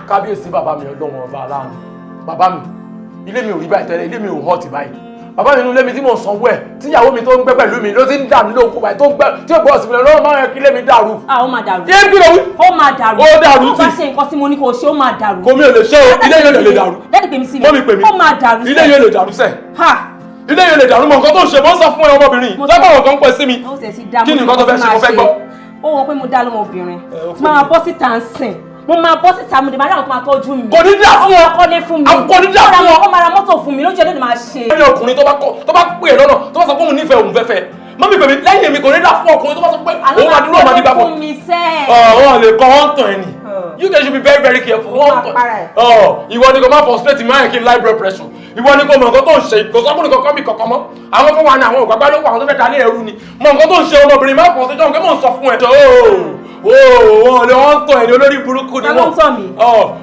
kábíyèsí bàbá mi ọlọ́run ọba aláàánú bàbá mi ilé mi ò rí báyìí tẹ́lẹ̀ ilé mi ò hàn tì báyìí bàbá mi inú ilé mi tí mò ń sanwó ẹ̀ tíyàwó mi tó ń gbé pẹ̀lú mi ló ti ń dà mí lóko báyìí tó ń gbẹ tí ò gbọ́ ọ̀sìn mi lọ́wọ́ máa ń kí ilé mi dàrú. ó máa dàrú. yé kí ló wí. ó máa dàrú. ó dàrú tí. ó bá ṣe nǹkan tí mo ní kó ṣe ó máa dàrú. kò mi ò lè ṣe o ilé yóò lè dàrú. dádì pè mí sí mi. mọ́ mi pè mí. ó máa dàrú sẹ́. ilé yóò lè dàrú sẹ́. ilé yóò lè dàrú mọ nǹkan tó ń ṣe mọ́ ń sọ fún ẹ ọmọbìnrin lọ́gbọ̀n nǹkan ń pẹ́ sí mi. kí ni nǹkan tó fẹ́ ṣe mo fẹ́ gbọ́. ó wọ pé mo dá lọ́mọbìnrin tí máa bọ́ síta ń sìn mo máa bọ́ síta mo dé máa rí àwọn tó máa tọ́jú mi. kò ní dà fún wọn. kọ́lé fún mi. kò ní dà fún wọn. ó máa ra mọ́tò fún mi lójú ẹlẹ́dẹ̀ máa ṣe. ẹni ọkùnrin tó bá pè é lọ́nà tó bá sọ pé òun nífẹ̀ẹ́ òun fẹ́fẹ́ mọ́mí pèmí lẹ́yìn èmi kò ní dà fún ọkùnrin tó bá sọ pé òun máa dúró ọmọdé gbà fún. fún mi sẹ́ẹ̀. wọn lè kọ́ wọ́n tàn ẹ́ nì. you guys should be very very careful. ìwọ ni kò má frustrate mi kí n high blood pressure ìwọ ni kò mọ nǹkan tó ń ṣe kò sọ́kùnrin kankan bí kankan mọ́ àwọn fún wa ní àwọn ògbàgbá ló wà àwọn tó fẹ́ dalé ẹrú ni mọ nǹkan tó ń ṣe ọmọbìnrin má fọ́ sí jọ́ nǹkan mọ̀ ń sọ fún ẹ. wọn lè wọ́n tàn ẹni olórí burúkú ni wọ́n. àwọn tó mi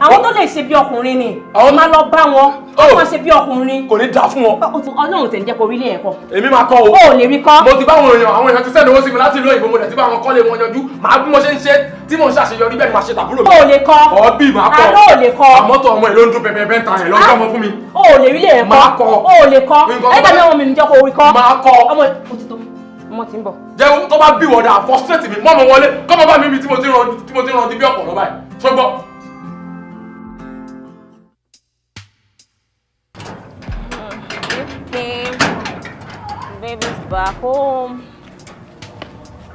àwọn tó lè ṣe bí ọkùnrin ni àwọn máa lọ bá wọn wọ́n máa ṣe bí ọkùnrin. kò ní dá fún wọn. ọlọ́run tẹ̀ ń jẹ́ kó rí ilé ẹ̀kọ́. èmi máa kọ́ o. o ò lè rí kọ́. mo ti bá àwọn èèyàn ti sẹ́ni owó sí mi láti ìlú òyìnbó mo dẹ̀ ti bá àwọn kọ́lé wọn yanjú màá bí mo ṣe ń ṣe tí mo ń ṣàṣeyọrí bẹ́ẹ̀ ni màá ṣe tàbúrò mi. o ò lè kọ́. ọ̀bí màá kọ́. àlọ́ ò lè kọ́. àmọ́ tó ọmọ ẹ̀ ló ń dún bẹ́ẹ̀ bẹ́ẹ̀ ta ẹ̀ lọ́jọ́ ọmọ fún mi. o ò lè rí ilé ẹ̀kọ́. máa kọ́. o ò lè kọ́. ẹgbẹ́ mi ọmọ mi níjọ́ kó orí kọ́. máa kọ́. ọmọ òtítọ́ ọmọ tí ń bọ̀. jẹ́ tó bá bí wọ̀dà frustrate mi mọ́ ọmọ wọlé kọ́mọ bá mi bí tí mo ti rán di bí ọ̀pọ̀ lọ́ba ẹ̀ ṣọgbọ́. Baby's back home.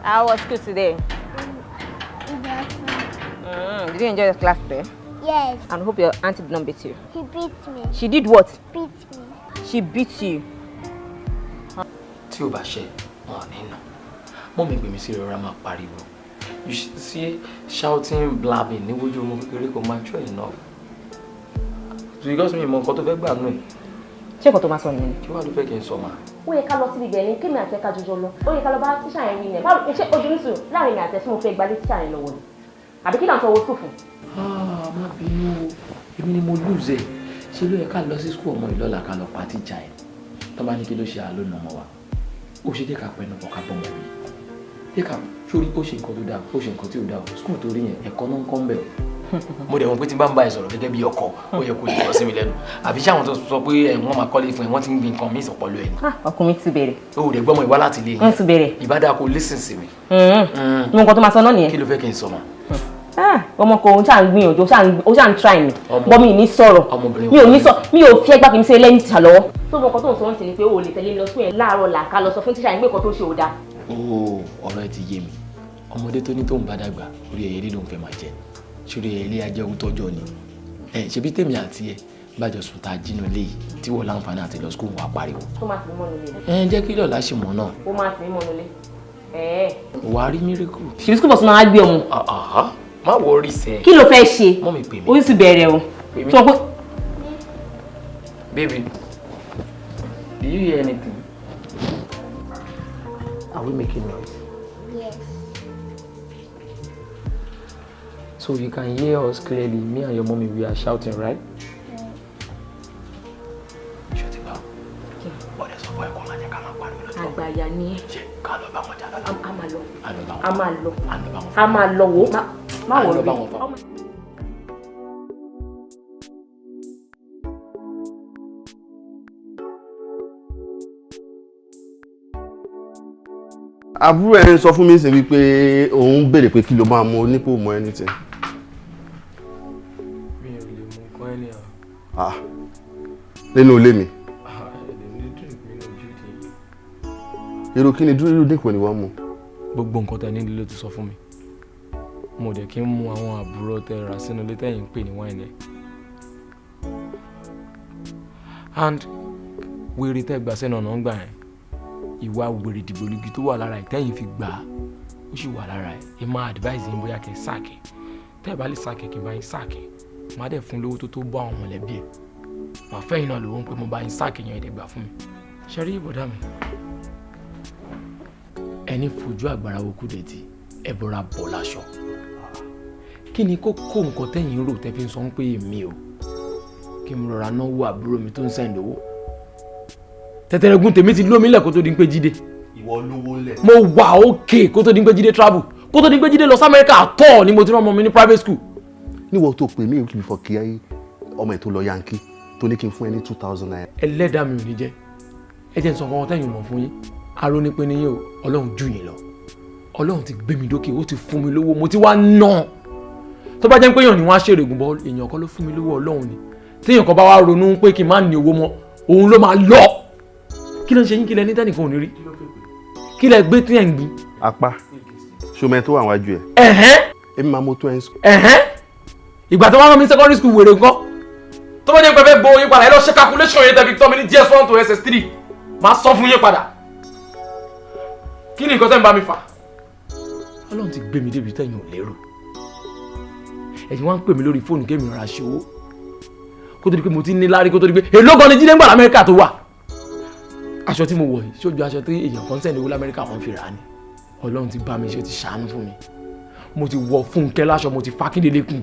How was school today? Did you enjoy the class today? Yes. And hope your auntie did not beat you. He beat me. She did what? Beat me. She beat you. Tí o bá ṣe wọn nínú mọ́ mi gbé mi sí ìrora máa pariwo you see shouting blabbing níwájú ọmọ kékeré kò mature enough because mi mọ nǹkan tó fẹ́ gbà nù ẹ̀. Ṣé nǹkan tó máa sọ nìyẹn? Kí wàá ló fẹ́ kí n sọ máa. Ó yẹ ká lọ síbi ibẹ̀ ni kémi àti ẹ̀ka jọjọ lọ ó yẹ ká lọ bá tíṣà yẹn rí yẹn báwo ṣé ojú ní sùn láàrin mi àti ẹ̀sìn mo fẹ́ gbalé tíṣà yẹn lọ́wọ́ ni àbí kí náà sọ owó sùn fún. Má bínú èmi ni mo lose ẹ̀ ṣé ló yẹ ká lọ sí school ọmọ ìlọ́la ká lọ pa tíjà ẹ̀ tó bá ní kí ló ṣe àlónà ọmọ wa ó ṣe jẹ́ ká pẹnu pọ̀ ká bọ́ mọ́ mi jẹ́ ká sórí ó ṣe nǹkan tó dáa ó ṣe nǹkan tí ò dáa o school torí yẹn ẹ̀kọ́ náà ń kọ́ ń bẹ̀ o. Mo dẹ̀ mọ̀ pé tí n bá ń bá ẹ sọ̀rọ̀ gẹ́gẹ́ bí ọkọ ó yẹ kó jẹ́ sí mi lẹ́nu àbí ṣé àwọn tó sọ pé wọ́n máa kọ́lé fún ẹ wọ́n ti ń gbin nǹkan míì sọ̀pọ̀lọ́ ẹ̀ ni. Ọkùnrin ti bẹ̀rẹ̀. O rẹ̀ gbọ́mọ ìwá láti ilé yẹn. Wọ́n ti bẹ̀rẹ̀. Ìbádá kó listen sí mi. Mo nǹkan tó máa sọ náà nìyẹn. Kí ló fẹ́ kí n sọ ma? Ọmọ kan òun ṣáà ń gbìyànjú ó ṣáà ń try mi bọ́ mi ní sọ̀rọ̀ mi ò ní sọ mi ò fi ẹgbà kì í ṣe lẹ́yìn tíṣà lọ́wọ́. Tó mọ nǹkan tó ń sọ ń sìn ni pé o ò lè tẹ̀lé mi lọ sún ẹ̀ láàárọ̀ làkà lọ sọ fún tíṣà yẹn pé nǹkan tó ṣe ò dáa. Ọ̀rọ̀ ẹ ti yé mi ọmọdé tó ní tó ń bá dàgbà orí ẹ̀yẹ lílo ń fẹ́ máa jẹ sórí ẹ̀yẹ ilé ajẹ́ owó tọ́jọ́ ni ṣebí tèmi àti ẹ bàjọ́ sùn tá a jínú ilé yìí tí wọ́n láǹfààní àti lọ skul wà pariwo. Ó máa ti mọ́ nílé. Jẹ́ kí lọ́la ṣì mọ́ náà. Ó máa ti mọ́ nílé. Wà á rí mírèkù. Ṣèbí skul bọ̀sùn máa gbé ọmọ. Má wọrí sẹ́. Kí ló fẹ́ ṣe? Mọ́ mi pè mí. Ó sì bẹ̀rẹ̀ o. Sọ pé. Baby, do you hear anything? Are we making noise? Yes. So you can hear us clearly. Me and your mommy, we are shouting, right? Shut it up. What is up? Àgbàyà ni ẹ. Ká lọ bá wọn jà lọ. A máa lọ. A máa lọ. A máa lọ wò. Má wọ̀ rí. àbúrò ẹni sọ fún mi ṣe wípé òun béèrè pé kí ló máa mú nípò mọ anything. Mi ò lè mú nǹkan ẹni nínú ilé mi. èrò kí ni dúró dínkù ni wọ́n mú. gbogbo nǹkan tẹ nílé ló ti sọ fún mi mo dẹ̀ kí n mú àwọn àbúrò tẹ rà sínú ilé tẹ̀yìn ń pè ní wáìnì and wèrè tẹ gbà sẹ́nu ọ̀nà ń gbà yẹn ìwà wèrè dìgbòlugi tó wà lára ẹ̀ tẹ́yìn fi gbà á ó sì wà lára ẹ̀ ẹ máa advise yín bóyá kẹ́ sáàkì tẹ́ ẹ bá lè sáàkì kí n bá yín sáàkì má dẹ̀ fún lówó tó bọ́ àwọn mọ̀lẹ́bí ẹ̀ màá fẹ́yìn náà lówó pé mo bá yín sáàkì yẹn ẹ̀dẹ̀ gbà fún mi ṣe rí ìbọ̀dá mi ẹni fojú àgbàrá okú dẹ̀tì ẹ bọ́ra bọ̀ láṣọ kí ni kókó nǹkan tẹ́yìn rò tẹ́ fi ń sọ pé èmi o kí n rọra náwó àbúrò mi tó ń sẹ́yìn lówó tẹ̀tẹ̀rẹ̀gùn tèmi ti lómi lẹ̀ kó tó di pé jíde ìwọ lówó lẹ̀. mo wà òkè kó tó di pé jíde travel kó tó di pé jíde lọ sí Amẹ́ríkà àtọ̀ ni mo ti rán ọmọ mi ní private school. níwọ̀ tó pè mí before kí ọmọ ẹ̀ tó lọ yankee tó ní kí n fún ẹ ní 2,000 naira. ẹlẹ́dàá mi ò ní jẹ́ ẹ jẹ́ n sọ fún tẹ́yìn mọ̀ fún yín aró ní pé níyẹn o ọlọ́run jù yín lọ ọlọ́run ti gbé mi dókè ó ti fún mi lówó mo ti wá ná tó bá jẹ́ pé èèyàn ni wọ́n á ṣèrègùn bọ́ èèyàn kan ló fún mi lówó ọlọ́run ni téèyàn kan bá wá ronú pé kí n má ní owó mọ́ òun ló máa lọ kí ló ń ṣe yín kí lẹ ní tẹ́nìkan ò ní rí kí lẹ gbé tí ẹ̀ ń gbin. apá ṣọmọ ẹ tó wà wájú ẹ. èmi máa mú tó ẹ ń sùn. ìgbà tó wá rán mi secondary school wèrè nǹkan tó bá jẹ́ pé fẹ́ gbowó yín padà ẹ lọ ṣe calculation yẹn tẹ̀bi tọ́ mi ní GS1 to SS3 máa sọ fún yín padà kí ni nǹkan tẹ́ ń bá mi fà. ọlọ́run ti gbé mi débi tẹ́yìn ò lérò ẹ̀yin wá ń pè mí lórí fóònù kémi rà ṣe owó kó tó di pé mo ti ní lárí kó tó di pé èló gan ni jíde ń gbà lamẹ́ríkà tó wà aṣọ tí mo wọ̀ yìí ṣojú aṣọ tí èèyàn kan sẹ́ni owó lamẹ́ríkà kan fi rà ni ọlọ́run ti bá mi ṣe ti ṣàánú fún mi mo ti wọ Fúnkẹ́ láṣọ mo ti fa Kíndélé kùn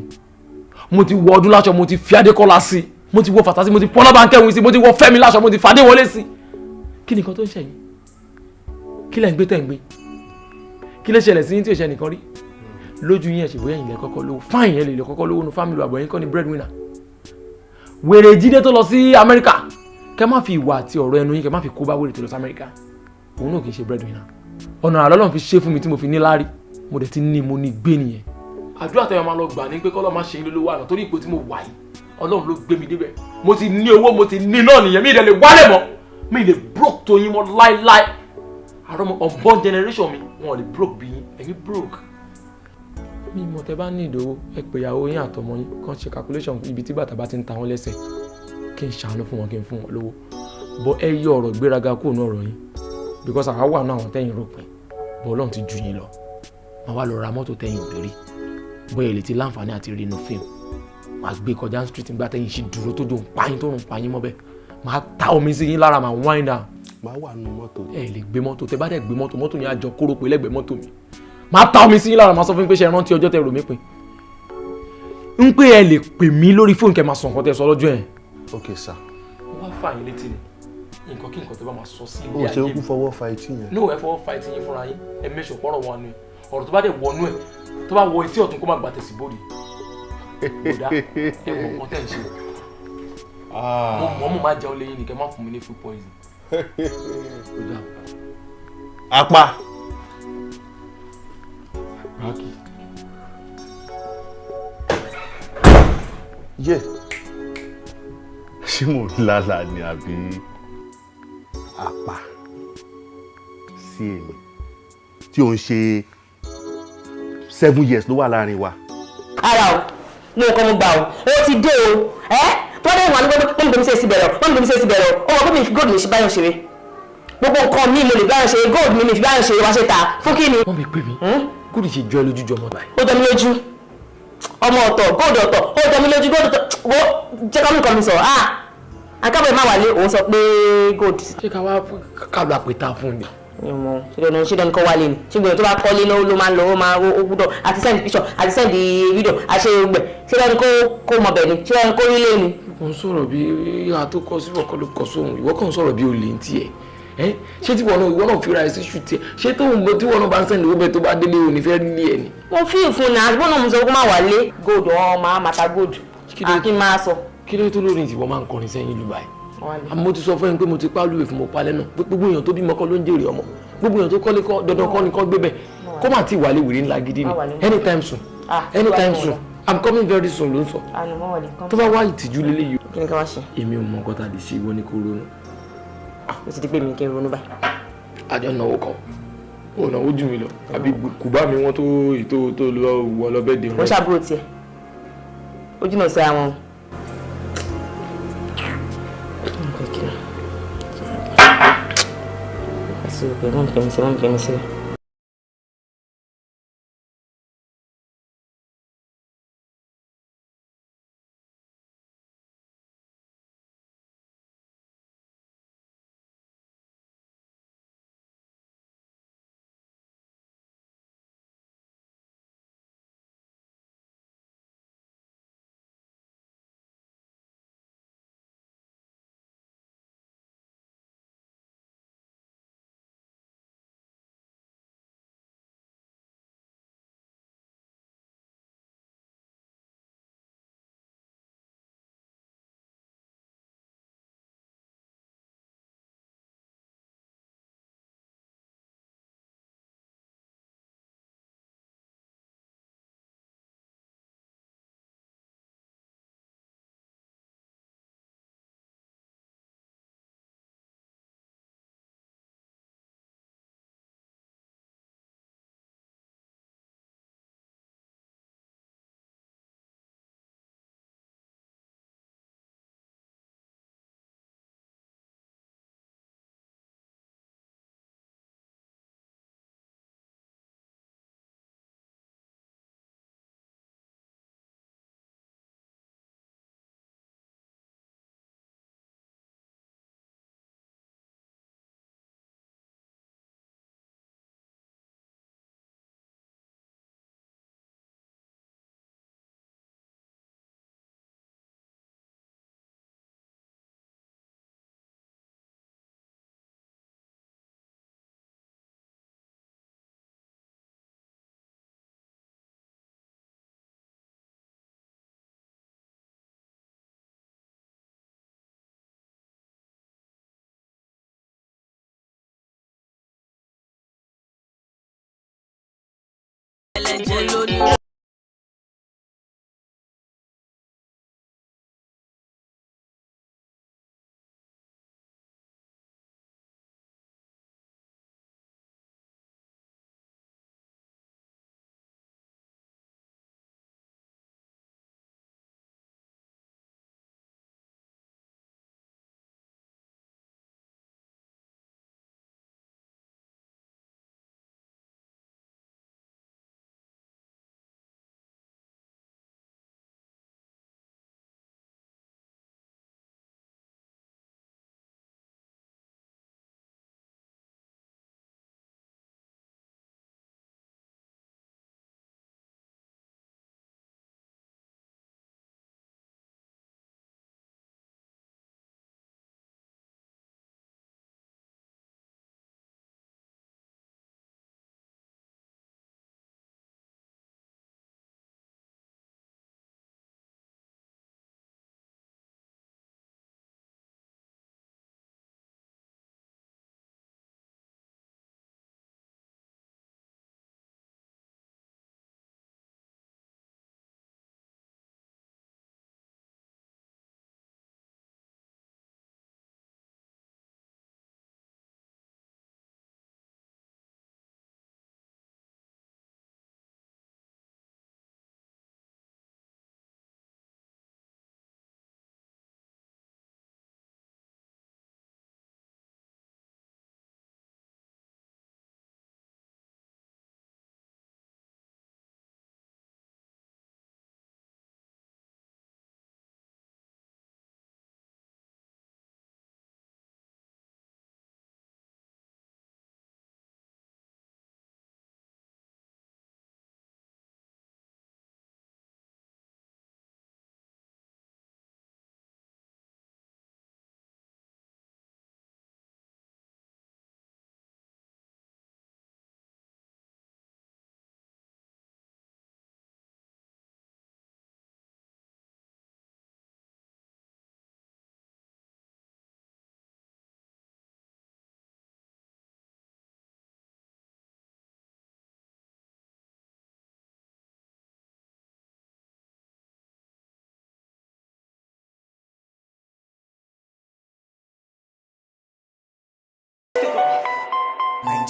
mo ti wọ Ọdún láṣọ mo ti fi Adékọ́lá sí mo ti wọ Fàtásí mo ti fọlá Bánkẹ́wìn sí mo ti wọ Fẹ́mi láṣọ mo ti fàdé wọlé sí kí ni nǹkan tó ń ṣẹ̀yìn kí lẹ́ ń gbé tẹ̀ ń gbé kí lè ṣẹlẹ̀ sí yín tí ò ṣe nìkan rí lójú yín ẹ̀ṣẹ̀ bóyá ilẹ̀ kọ́kọ́ lówó fáìn yẹn lè kọ́kọ́ lówó nu fámìlì àbọ̀ yín kọ́ ni breadwinner wèrè Jídé tó lọ sí Amẹ́ríkà kẹ́ má fi ìwà àti ọ̀rọ̀ ẹnu yín kẹ́ má fi kó bá wèrè tó lọ sí Amẹ́ríkà òun náà kì í ṣe breadwinner ọ̀nà àlọ́lọ́run fi ṣe fún mi tí mo fi ní láárí mo dẹ̀ ti ní mo ní gbé nìyẹn. àdúrà tẹ́yọ̀ máa lọ gbà ní pé kọ́lọ́ máa ṣe yín lólówó àná torí ipò tí mo wà yìí Ọlọ́run ló gbé mi débẹ̀ mo ti ní owó mo ti ní náà nìyẹn mi ì lè wálẹ̀ mọ́ mi ì lè broke tó yín mọ́ láíláí àrọ́mọ unborn generation mi wọn ò lè broke bí yín ẹ̀yin broke. mi mọ̀ tẹ́ bá ní ìdòwò ẹ pè ìyàwó yín àtọmọ yín kàn ṣe calculation ibi tí bàtà bá ti ń ta wọn lẹ́sẹ̀ kí n ṣàánú fún wọn kí n fún wọn lówó bọ́ ẹ yọ ọ̀rọ̀ ìgbéraga kúrò ní ọ̀rọ̀ yín because àwa wà náà àwọn tẹ́yìn rò pé bọ́ Ọlọ́run ti ju yín lọ màá wá lọ ra mọ́tò tẹ́yìn òbí rí bóyá èlé ti láǹfààní àti rí inú fíìmù màá gbé kọjá street nígbà tẹ́yìn ṣì dúró tó dùn páyín tó rùn páyín mọ́bẹ́ màá ta omi sí yín lára màá wind down. màá wà nínú mọ́tò. ẹ lè gbé mọ́tò tẹ bá dẹ̀ gbé mọ́tò yẹn á jọ kóró pé lẹ́gbẹ̀ẹ́ mọ́tò mi màá ta omi sí yín lára màá sọ fún mi pé ṣe rántí ọjọ́ tẹ rò mí pin ń pé ẹ lè pè mí lórí fóònù kẹ́ máa sọ nǹkan tẹ sọ lọ́jọ́ yẹn. ok sir. wọ́n á fà yín létí ni nǹkan kí nǹkan tó bá máa sọ sí ilé o ayé ṣe kú fọwọ́ fa etí yẹn. no ẹ fọwọ́ fa etí yín fúnra yín ẹ mẹ́sọ̀ pọ́rọ̀ wọn ni ọ̀rọ̀ tó bá dẹ̀ wọnú ẹ̀ tó bá wọ etí ọ̀tún kó má gbà tẹ̀sí bóde kódà ẹ mọ̀ nǹkan tẹ̀ ń ṣe mo máa jẹun lẹ́yìn ni kẹ́ má fún mi ní food poison kódà. apá. yẹ ṣé mo ń lálà ni àbí apá sí èmi tí ò ń ṣe 7 years ló wà láàrin wa. ara o ní nǹkan mo gbà o ó ti dé o tó wà ní gbogbo wọ́n mi ṣe sí bẹ̀rẹ̀ wọ́n mi ṣe sí bẹ̀rẹ̀ ó wọ́n mi fi gold mi ṣe báyọ̀ ṣeré gbogbo nǹkan mi mo lè báyọ̀ ṣeré gold mi fi báyọ̀ ṣeré wá ṣe ta fún kí ni. wọ́n mi pè mí gold ṣe jọ ẹ lójú jọmọ báyìí. ó jọ mi lójú ọmọ ọ̀tọ̀ gold ọ̀tọ̀ ó jọ mi lójú gold ọ̀tọ̀ wo jẹ́ ká mú nǹkan mi sọ akábọ̀ má wà lé òun sọ pé gold. ṣé ká wá kálù àpèta fún mi. ṣé dẹ́nu kọ́ wálé ni ṣé gbọ́dọ̀ tó bá kọ́lé ló máa ń lọ ó gbúdọ̀ àti send picture àti send video àṣẹ gbẹ̀ ṣé dẹ́nu kó mọ bẹ̀ ni ṣé dẹ́nu kó rí lé ni. mo ń sọ̀rọ̀ bí ìhà tó kọ sí ìwọ̀kọ́ ló kọ sóhun ìwọ kàn ń sọ̀rọ̀ bí olè ń tiẹ̀ ṣé tí ìwọ náà fira ẹ̀ sí ṣù tiẹ̀ ṣé tí ìwọ náà bá ń sẹ́ni owó bẹ́ẹ̀ tó bá délé ò ní fẹ́ lé ẹ̀ ni. mo fi ìfun náà àbúrò náà mo sọ pé má wà lé gold wọn máa ta gold kí n máa sọ. kí ló tó lórí ìtìwọ́ máa ń kọrin sẹ́yìn lù báyìí. mo ti sọ fún ẹ pé mo ti pa lùwẹ̀ fún mo pa lẹ́nu gbogbo èèyàn tó bímọ kọ́ ló ń jèrè ọmọ gbogbo èèyàn tó kọ́lé kọ́ dandan kọ́ ni kọ́ gbé bẹ́ẹ̀ kó má ti wàlé wèrè ńlá gidi ni anytime soon I'm coming very soon ló ń sọ tó bá wá ìtìjú lélẹ̀ yìí. kí ni ká wá ṣe. èmi ò mọ nǹkan tá a lè ṣe ìwọ ni kò ronú. ó ti di pé mi kí n ronú báyìí. àjọ náwó kan ó náwó jù mí lọ àbí kùbá mi wọn tó lọ wọ lọ́bẹ̀ dé. wọ́n ṣàbúrò tiẹ̀ ó jìnnà sí àwọn. Vamos a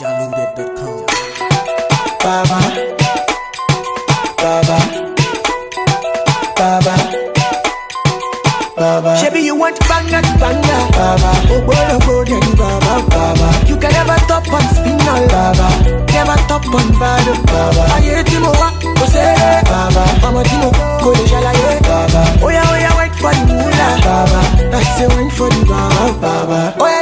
Jalouded.com. Baba, Baba, Baba, Baba. Baby, you want banger to banger, Baba. Oh, boy, go then, Baba, Baba. You can never top on spinal, Baba. Never top on bad, Baba. I hate him, go say, Baba. Mama, Tino, go to Shalaye, Baba. Oh, yeah, wait for the moolah, Baba. I say, wait for the Baba, Baba. Oh, yeah,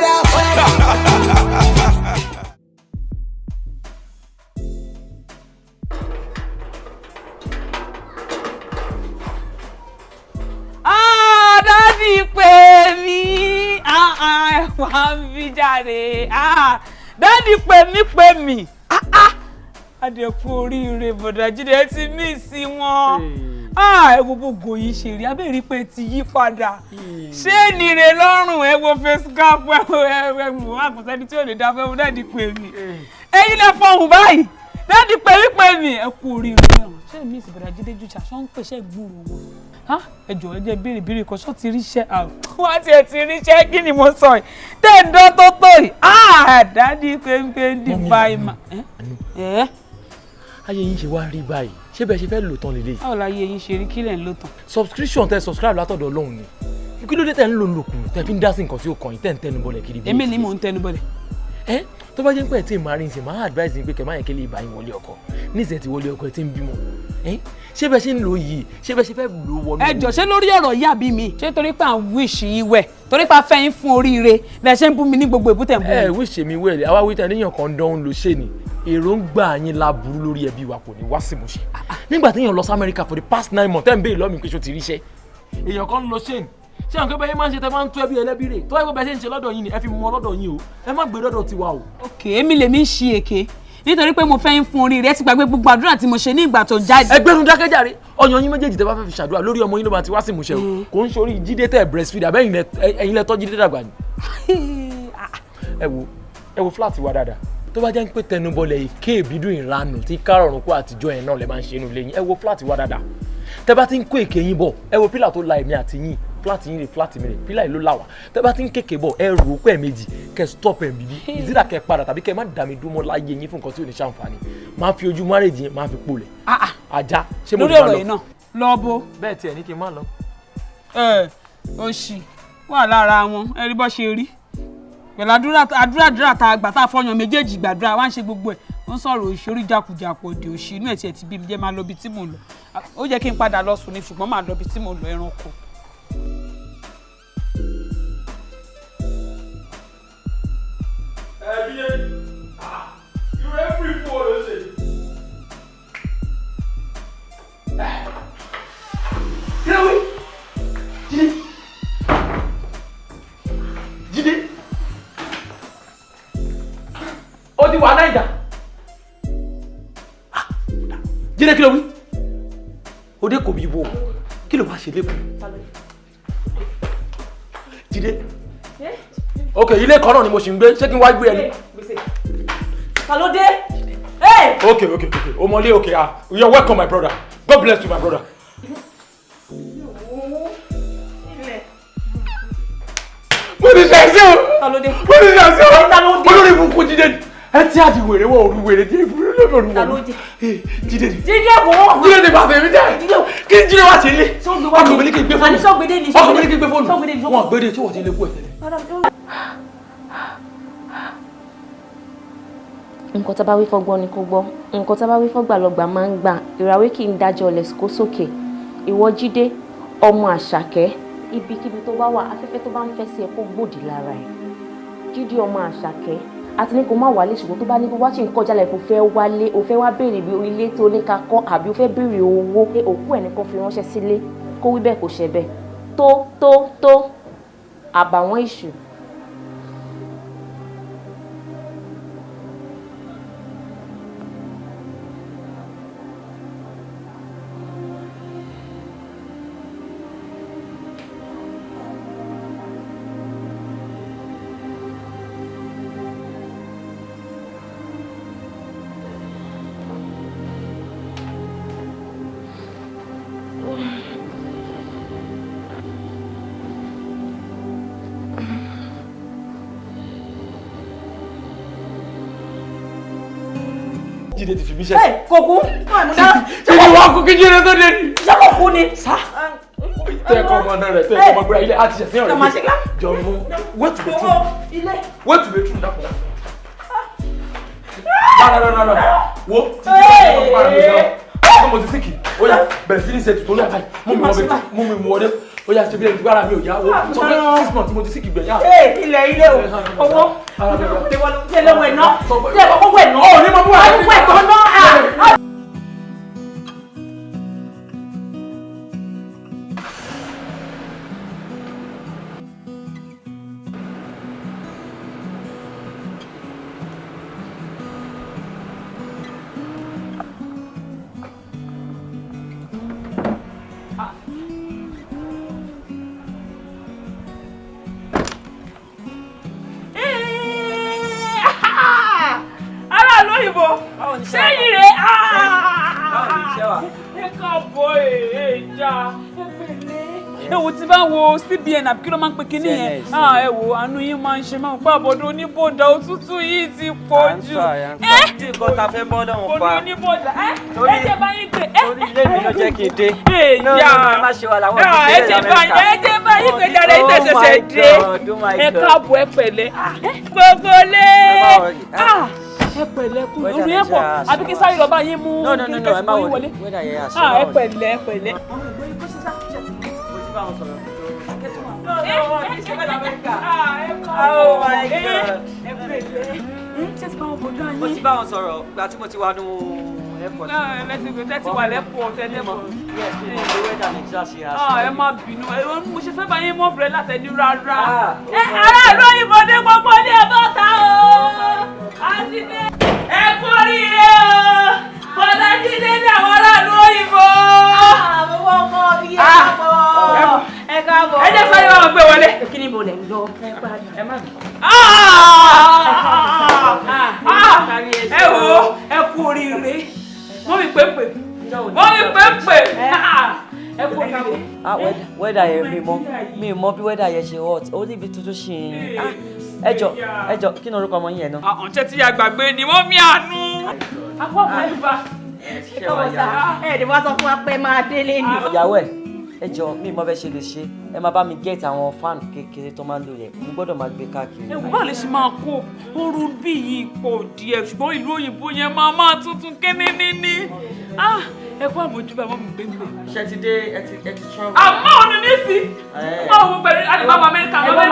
wá ń bí jáde dáàdì pè mí adẹ̀kú oríire bọ̀dà Jídé ti mí sí wọn ẹ wo gbogbo yìí ṣe rí abẹ́rí pé ti yí padà ṣé nire lọ́rùn ẹ wo face cap ẹ mú àkùnsẹ́ni tí ò lè dá fẹ́ fún dáàdì pè mí ẹ̀yin lẹ fọhùn báyìí dáàdì pè mí ẹ kú oríire náà ṣé mi sì bọ̀dà Jídé ju ṣàṣọ ń pèsè gbúròó wọn ẹ jọ̀ọ́ ẹ jẹ́ béèrè kan ṣó ti ríṣẹ́ wọ́n ti ríṣẹ́ kí ni mo sọ yìí tẹ́ẹ̀dán tó tó yìí dáàdì pé dìbàìmà. ayé yín ṣe wá rí báyìí ṣé bẹ́ẹ̀ ṣe fẹ́ lò tán lélẹ̀. báwo la ayé yín ṣe rí kílẹ̀ ń lò tán. subscription tẹ subscribe látọ̀dọ̀ Ọlọ́run ni kí ló dé tẹ̀ ń lò lòkùn tẹ̀ fi ń dá sí nǹkan tí ó kàn yín tẹ̀ ń tẹnu bọlẹ̀ kiri. èmi ni mò ń tẹnu bọlẹ̀. tó bá jẹ́ pé ẹ̀ tí ì máa rí nsìn máa advice yín pé kẹ́ máa yẹn kélé ìbá yín wọlé ọkọ níṣẹ́ ti wọlé ọkọ ẹ̀ tí ń bímọ ṣé bẹ́ẹ̀ ṣe ń lò yìí ṣé bẹ́ẹ̀ ṣe fẹ́ lò wọnú. ẹ jọ̀ọ́ ṣé lórí ọ̀rọ̀ yìí àbí mi ṣé torí pé à ń wíṣì yín wẹ̀ torí pé a fẹ́ yín fún oríire lẹ ṣe ń bú mi ní gbogbo èbúté ń bú mi. wíṣì mi wẹ̀rẹ̀ àwa wíṣì níyàn kan dán ló ṣe ni èròǹgbà yín láburú lórí ẹbí wa kò ní wá sí ìmúṣẹ. nígbà téèyàn lọ sí Amẹ́ríkà for the past 9 months ẹ̀ ń béèrè lọ́mìí pé ṣó ti ríṣẹ́ èèyàn kan lọ ṣe ni ṣé àwọn kébẹ́ yín máa ń ṣe tẹ́ máa ń tó ẹbí ẹlẹ́bí rè tó ẹgbẹ́ bẹ́ẹ̀ ṣe ń ṣe lọ́dọ̀ yín ni ẹ fi mọ lọ́dọ̀ yín o ẹ má gbé lọ́dọ̀ tiwa o. ok èmi lèmi ń ṣe èké nítorí pé mo fẹ́ yín fún oríire ẹ ti gbàgbé gbogbo àdúrà tí mo ṣe ní ìgbà tó jáde. ẹgbẹ́rún dákẹ́jàre ọyàn yín méjèèjì tẹ́ bá fẹ́ fi ṣàdúrà lórí ọmọ yín ló bá ti wá sí ìmúṣẹ o kò ń ṣorí Jídé tẹ́ breastfeed àbẹ́yìn ẹ̀yin lẹ tọ́ Jídé dàgbà ni. ẹ wo flat wa dáadáa tó bá jẹ́ pé tẹnubọlẹ̀ èké ìbídùn ìranù tí kárọ̀rùn kó àtijọ́ yẹn náà lẹ máa ń ṣe inú ilé yín ẹ wo flat wa dáadáa tẹ́ bá ti ń kó èké yín bọ̀ ẹ wo pílà tó la èmi àti yín flat yín rè flat mi rè pílà yìí ló là wá tẹ́ bá ti ń kéèké bọ̀ ẹ rò ó pẹ́ méjì kẹ́ stop ẹ̀ bíbí ìzídà kẹ́ padà tàbí kẹ́ má dà mí dúró mọ́ láyé yín fún nǹkan tí ò ní ṣàǹfààní máa fi ojú márèjì yẹn máa fi polẹ̀ ajá ṣé mo lè má lọ. lórí ọ̀rọ̀ yìí náà lọ bó. bẹ́ẹ̀ tiẹ̀ ní kí n má lọ. òṣì wà lára wọn ẹ rí bọ́ ṣe rí pẹ̀lú àdúrà tá a gbà tá a fọyàn méjèèjì gbàdúrà wá ń ṣe gbogbo ẹ̀ wọ́n sọ̀rọ̀ òṣèré jákujàpọ̀ òdì òṣì inú ẹ̀ tiẹ̀ ti bí mi jẹ́ máa lọ ibi tí mò ń lọ ó jẹ́ kí n padà lọ sùn ni ṣùgbọ́n máa lọ ibi tí mò ń lọ ẹranko. You every fool is it? Get away! Jídé! Ó ti wà náà ìjà. Jídé kí ló wí? Ó dé kò bí wo. Kí ló máa ṣe lẹ́kọ̀ọ́? Jídé. Ok, ilé kan náà ni mo ṣì ń gbé. Ṣé kí n wá gbé ẹni? Ta ló dé? Okay. Omole, okay. You're welcome, my brother. God bless you, my brother. What is that? Ta ló dé? What is that? Ta ló dé? Olórí ibùkún Jídé. Ẹ tí a ti wèrè wọ òru wèrè dé ìbúrú lórí òru wọ. Ta ló dé? Jídé. Jídé wò. Jídé ti bàtà èmi jẹ́. Kí ni Jídé wá sí ilé? Ọkọ̀ mi ní kí n gbé fóònù. Sọ́gbédé ni. Ọkọ̀ mi ní kí n gbé fóònù. Wọ́n gbédè tí wọ́n ti lé kú ẹ̀ tẹ́lẹ̀. nǹkan tá a bá wí fọ́gbọ́n ni kó gbọ́ nǹkan tá a bá wí fọ́gbà lọ́gbà máa ń gbà ìràwé kì í dájọ́ ọ̀lẹ̀ kó sókè ìwọ Jídé ọmọ Àṣàkẹ́ ibikíbi tó bá wà afẹ́fẹ́ tó bá ń fẹ́ sí ẹ kó gbòdì lára ẹ̀ Jídé ọmọ Àṣàkẹ́ àti ní kó má wálé ṣùgbọ́n tó bá ní kó wá sí nǹkan jálẹ̀ kó fẹ́ wálé o fẹ́ wá béèrè bí ilé tó ní ká kọ́ àbí o fẹ́ béèrè owó pé òkú ẹ̀ nìkan fi ránṣẹ́ sílé kó wí bẹ́ẹ̀ kó ṣe bẹ́ẹ̀ tó àbàwọ́n ìṣù. Jídé ti fi mí ṣẹ̀sín. Kò kú. Ṣé ni wàá kú kí Jídé tó dé ni? Ṣé kò kú ni? Sá. Tẹ́ẹ̀kọ́ ọmọ náà rẹ̀ tẹ́ẹ̀kọ́ ọmọ gbéra ilé àti ṣẹ̀sín ọ̀rẹ́ mi. Jọ mú wait to be true. Wait to be true dákun. Rárá. Wo ti di ọmọ para mi lọ. Ọmọ ti síkì. Ó yá bẹ̀rẹ̀ sí ní ṣe tuntun lẹ́yìn báyìí. Mú mi wọlé. Ó yá ṣe bí ẹni gbára mi ò yá. Sọ pé 6 months mo ti síkì gbẹ̀yà. Ilé o. Owó. Ṣé lọ́wọ́ ẹ̀ náà? Ṣé ọkọ̀ ẹ̀ náà? Ó ní mo mú àyè. Ọkọ̀ ẹ̀ tó náà. Sẹ́yìn rẹ̀ ẹ káàbọ̀ èèjà ewu tí bá wo CBN àbí kí ló máa ń pe kinní yẹn ẹ wo àánú yín máa ń ṣe máa ń pa àbọ̀dọ̀ oníbòdà òtútù yìí ti pọ̀ jù tí nǹkan ta fẹ́ bọ́ lọ́wọ́ fa oníbòdà ẹ jẹ́ báyìí pé orí ilé mi ló jẹ́ kí n dé èèyà ẹ jẹ́ báyìí pé jáde yìí tẹ̀sẹ̀sẹ̀ dé ẹ káàbọ̀ ẹ pẹ̀lẹ́ gbogbo lé ẹ pẹ̀lẹ́ kú orí ẹ pọ̀ àbí kí sáré lọ́ba yín mú kíkẹ́ sí oyún wọlé ẹ pẹ̀lẹ́ ẹ pẹ̀lẹ́. mo ti bá wọn sọ̀rọ̀ gba tí mo ti wà nù airport. tẹ́tí wà lẹ́pọ̀ tẹ́lẹ̀pọ̀. ẹ má bínú mo ṣe fẹ́ bá yín mọ́ bẹ̀rẹ̀ látẹ̀lú rárá. aráàlú òyìnbó dé gbogbo ní ẹ̀bọ́ ta o. àtìdé ẹ kú oríire o. bọ́lá jíde ní àwọn aráàlú òyìnbó. àwọn ọmọ mi ẹ káàbọ̀ ẹ káàbọ̀. ẹ jẹ́ sáré wọn gbé wọlé. kí ni mo lè ń lọ ẹ má bì. ẹ wo ẹ kú oríire mọ́ mi pépè mọ́ mi pépè ẹ kú oríire. wẹ́dà yẹn mi mọ bí wẹ́dà yẹn ṣe hot ó níbi tuntun ṣe ẹjọ kí ni orúkọ ọmọ yín yẹn náà. ọ̀nṣẹ́ tí a gbàgbé ni wọ́n mi àánú. akọ́ àbúrò ìbá. ẹ̀ẹ́dẹ̀ wá sọ fún wa pé máa délé ni. ìyàwó ẹ jọ mi mọ bẹ ṣe lè ṣe ẹ máa bá mi gẹ́ẹ̀tì àwọn fáànù kékeré tó máa ń lò yẹn mo gbọ́dọ̀ máa gbé káàkiri. ewu báwo lè ṣe máa kó ooru bí yìí pọ̀ díẹ̀ ṣùgbọ́n ìlú òyìnbó yẹn máa tuntun kénénéní. ẹ kó àmójúbà mọ́ mi gbégbé. ṣe ti dé ẹ ti travel. àmọ́ òní ní sí. máa wo pẹ̀lú àdìbàbà amẹ́ríkà yẹn wọ́n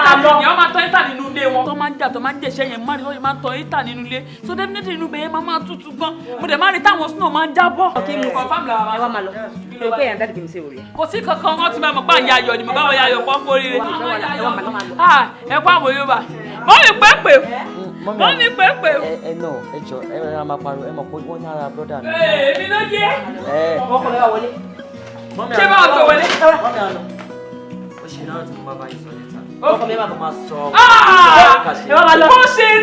máa tọ́ ìta nínú ilé wọn. tó máa ń jà tó máa ń jẹ̀ṣẹ́ yẹn máa tọ́ ìta nínú ilé so definitely inú bẹ̀yẹn máa tutù gan mo dẹ̀ máa rí táwọn snow máa ń jábọ́. ẹ wá máa lọ pé pé yàn dáàdì kì í ṣe òrìà. kò sí kankan wọn ti máa mọ̀ pé àyà ayọ̀ ni mo bá wọn yà ayọ̀ pọ́n kórìí rẹ̀. ẹ kó àwọn yorùbá mọ́ mi pépè mọ́ mi pépè. ẹ nọ ẹ jọ ẹ rẹ máa pariwo ẹ mọ̀ pé wọ́n ní ara brọ́dà mi. èmi ló jẹ́. ọkọ mi wá wọlé. ṣé bá wọn gbé wọlé. mọ́mí àná ó ṣe náà tí mo bá bá yìí sọ níta. ọkọ mi máa sọ. bó ṣe rí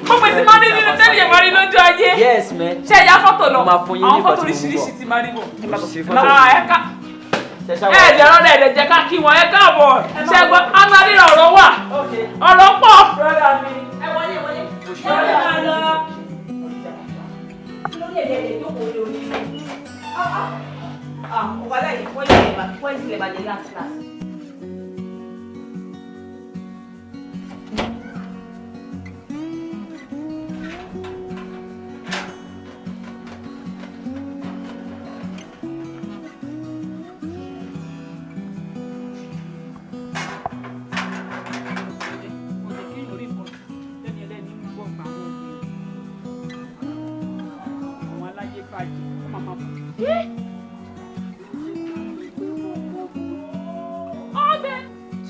mo pèsè máa rí nínú tẹ́lẹ̀ yẹn máa rí lójú ayé. yes man. ṣe ẹ̀yà fọ́tò lọ àwọn fọ́tò oríṣiríṣi ti máa rí bọ̀. ẹ jẹ́rọ rẹ̀ ẹ̀dẹ̀ jẹ́ ká kí wọn ẹ káàbọ̀ ṣẹ́gun amáríra ọ̀rọ̀ wà ọ̀rọ̀ pọ̀. ẹ wọlé wọlé ẹ máa lọ. lórí ẹ̀dẹ̀ ẹ̀dẹ̀ tó kò lórí. ọ̀gá láyé pọ́ìntì lè bàjẹ́ last class.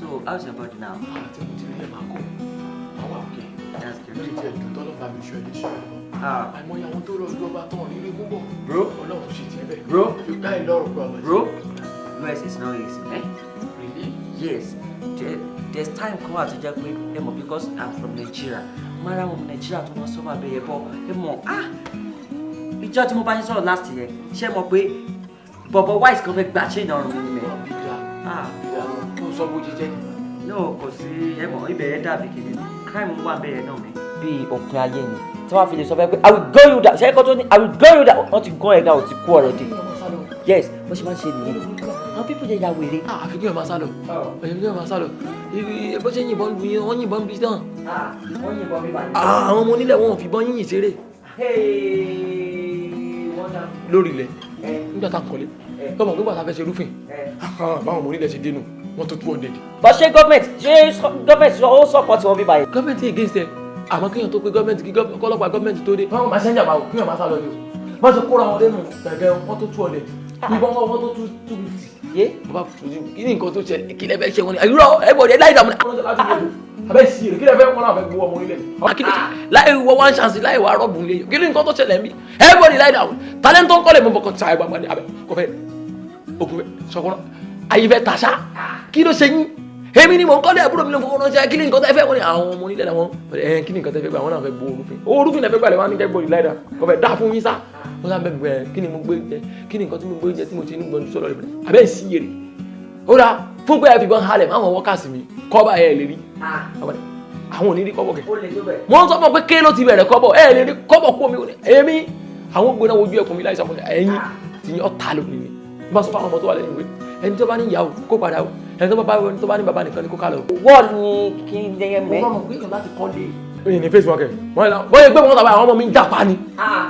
So how's your body now? That's good. Bro, US is not easy, eh? Really? Yes. There's time come out to just wait, because I'm from Nigeria. Mara from Nigeria to not solve a baby, ìjọ tí mo bá yín sọ̀rọ̀ last year ṣé mo pé bọ̀bọ̀ wise kan fẹ́ gbà chain ọrùn mi mẹ́. kó sọ bó jíjẹ́ ni. no kò sí ẹ̀mọ́ ibẹ̀ yẹn dàbí kìíní crime wà bẹ́ẹ̀ náà mi. bíi òpin ayé ni tí wọ́n fi lè sọ fẹ́ pé I will go you down ṣe é kọ́ tó ní I will go you down wọ́n ti gún ẹ̀gá ò ti kú already yes bó ṣe máa ń ṣe nìyẹn àwọn pípọ̀ jẹ́ ya wèrè. àfi kí wọ́n máa sálọ bó ṣe yìnbọn lu yín wọ́n yìnbọn bí tán àwọn ọmọ onílẹ̀ wọn ò fi bọ́n yìnyín ṣeré lórí ilẹ̀ nígbà tá a kọ́lé tọmọ pé bàtà fẹ́ ṣe rúfin báwọn ọmọ onílẹ̀ ṣe dénú wọ́n tó 200. bá ṣe gọ́ọ̀mẹ̀ntì ó support wọn bí báyìí. gọ́ọ̀mẹ̀ntì against ẹ àmọ́ kéèyàn tó pé gọ́ọ̀mẹ̀ntì kí ọlọ́pàá gọ́ọ̀mẹ̀ntì tó dé báwọn máa ṣe ń jàmbá o kéèyàn máa sá lọ ni o wọ́n ti kóra wọn lẹ́nu gẹ́gẹ́ wọ́n tó 200 ìbọn wọn tó 250. yé bàbá fojú kí ni nǹkan tó ṣe kí lẹ fẹ́ ṣe wọn ni àyúrò ẹgbọ̀n ẹ láì dààmú ni. abẹ́ sí rẹ̀ kí lẹ fẹ́ wọn náà fẹ́ gbowó ọmọ onílẹ̀ láì wọ one chance láì wọ arọ́bù nílé kí ni nǹkan tó ṣẹlẹ̀ mí ẹgbọ̀n láì dààmú talent tó ń kọ́lé mọ́ bọ̀kọ̀ tí a gbàgbà ní abẹ́ kọfẹ́ òkú fẹ́ sọkúnrọ́ ayé fẹ́ tàṣà kí ló ṣe yín èmi ni mò ń kọ́lé àbúrò mi ló fọwọ́ ránṣẹ́ kí ni nǹkan tẹ́ fẹ́ wọ́n ni àwọn ọmọ onílẹ̀ làwọn kí ni nǹkan tẹ́ fẹ́ gbà wọ́n náà fẹ́ gbowó orúfin owó orúfin náà fẹ́ gbà lè wá ní kẹ́gbọ́n ìláìdá kọfẹ́ dá fún yín sá wọ́n sá bẹ́ẹ̀ bẹ́ẹ̀ kí ni mo gbé jẹ kí ni nǹkan tí mo gbé jẹ tí mo ti ní gbọ́n sọ́dọ̀ rẹ̀ abẹ́ ìsí yèrè ó dá fún pé ẹ fi bọ́n halẹ̀ máwọn wọ́kàsì mi kọ́bà ẹ̀ lè rí àwọn ò ní rí kọ́bọ̀ kẹ̀ wọ́n sọ fún pé ké ló ti bẹ̀rẹ̀ kọ́bọ̀ ẹ̀ lè rí kọ́bọ̀ kó mi èmi àwọn gbóná wojú ẹkùn mi láì sàmúlẹ̀ ẹ̀yìn tí yín ọ̀tá lónìí ni bá sọ fáwọn ọmọ tó wà lẹ́yìn ìwé ẹni tó bá ní ìyàwó kó padà o ẹni tó bá ní bàbá nìkan ni kó kálọ. wọ́ọ̀lù ni kí n jẹ́ mẹ́. wọ́n mọ̀ pé ìjọba ti kọ́ lé. oye ní facebook ẹ wọ́n yẹ gbé wọn tàbí àwọn ọmọ mi ń jàpá ni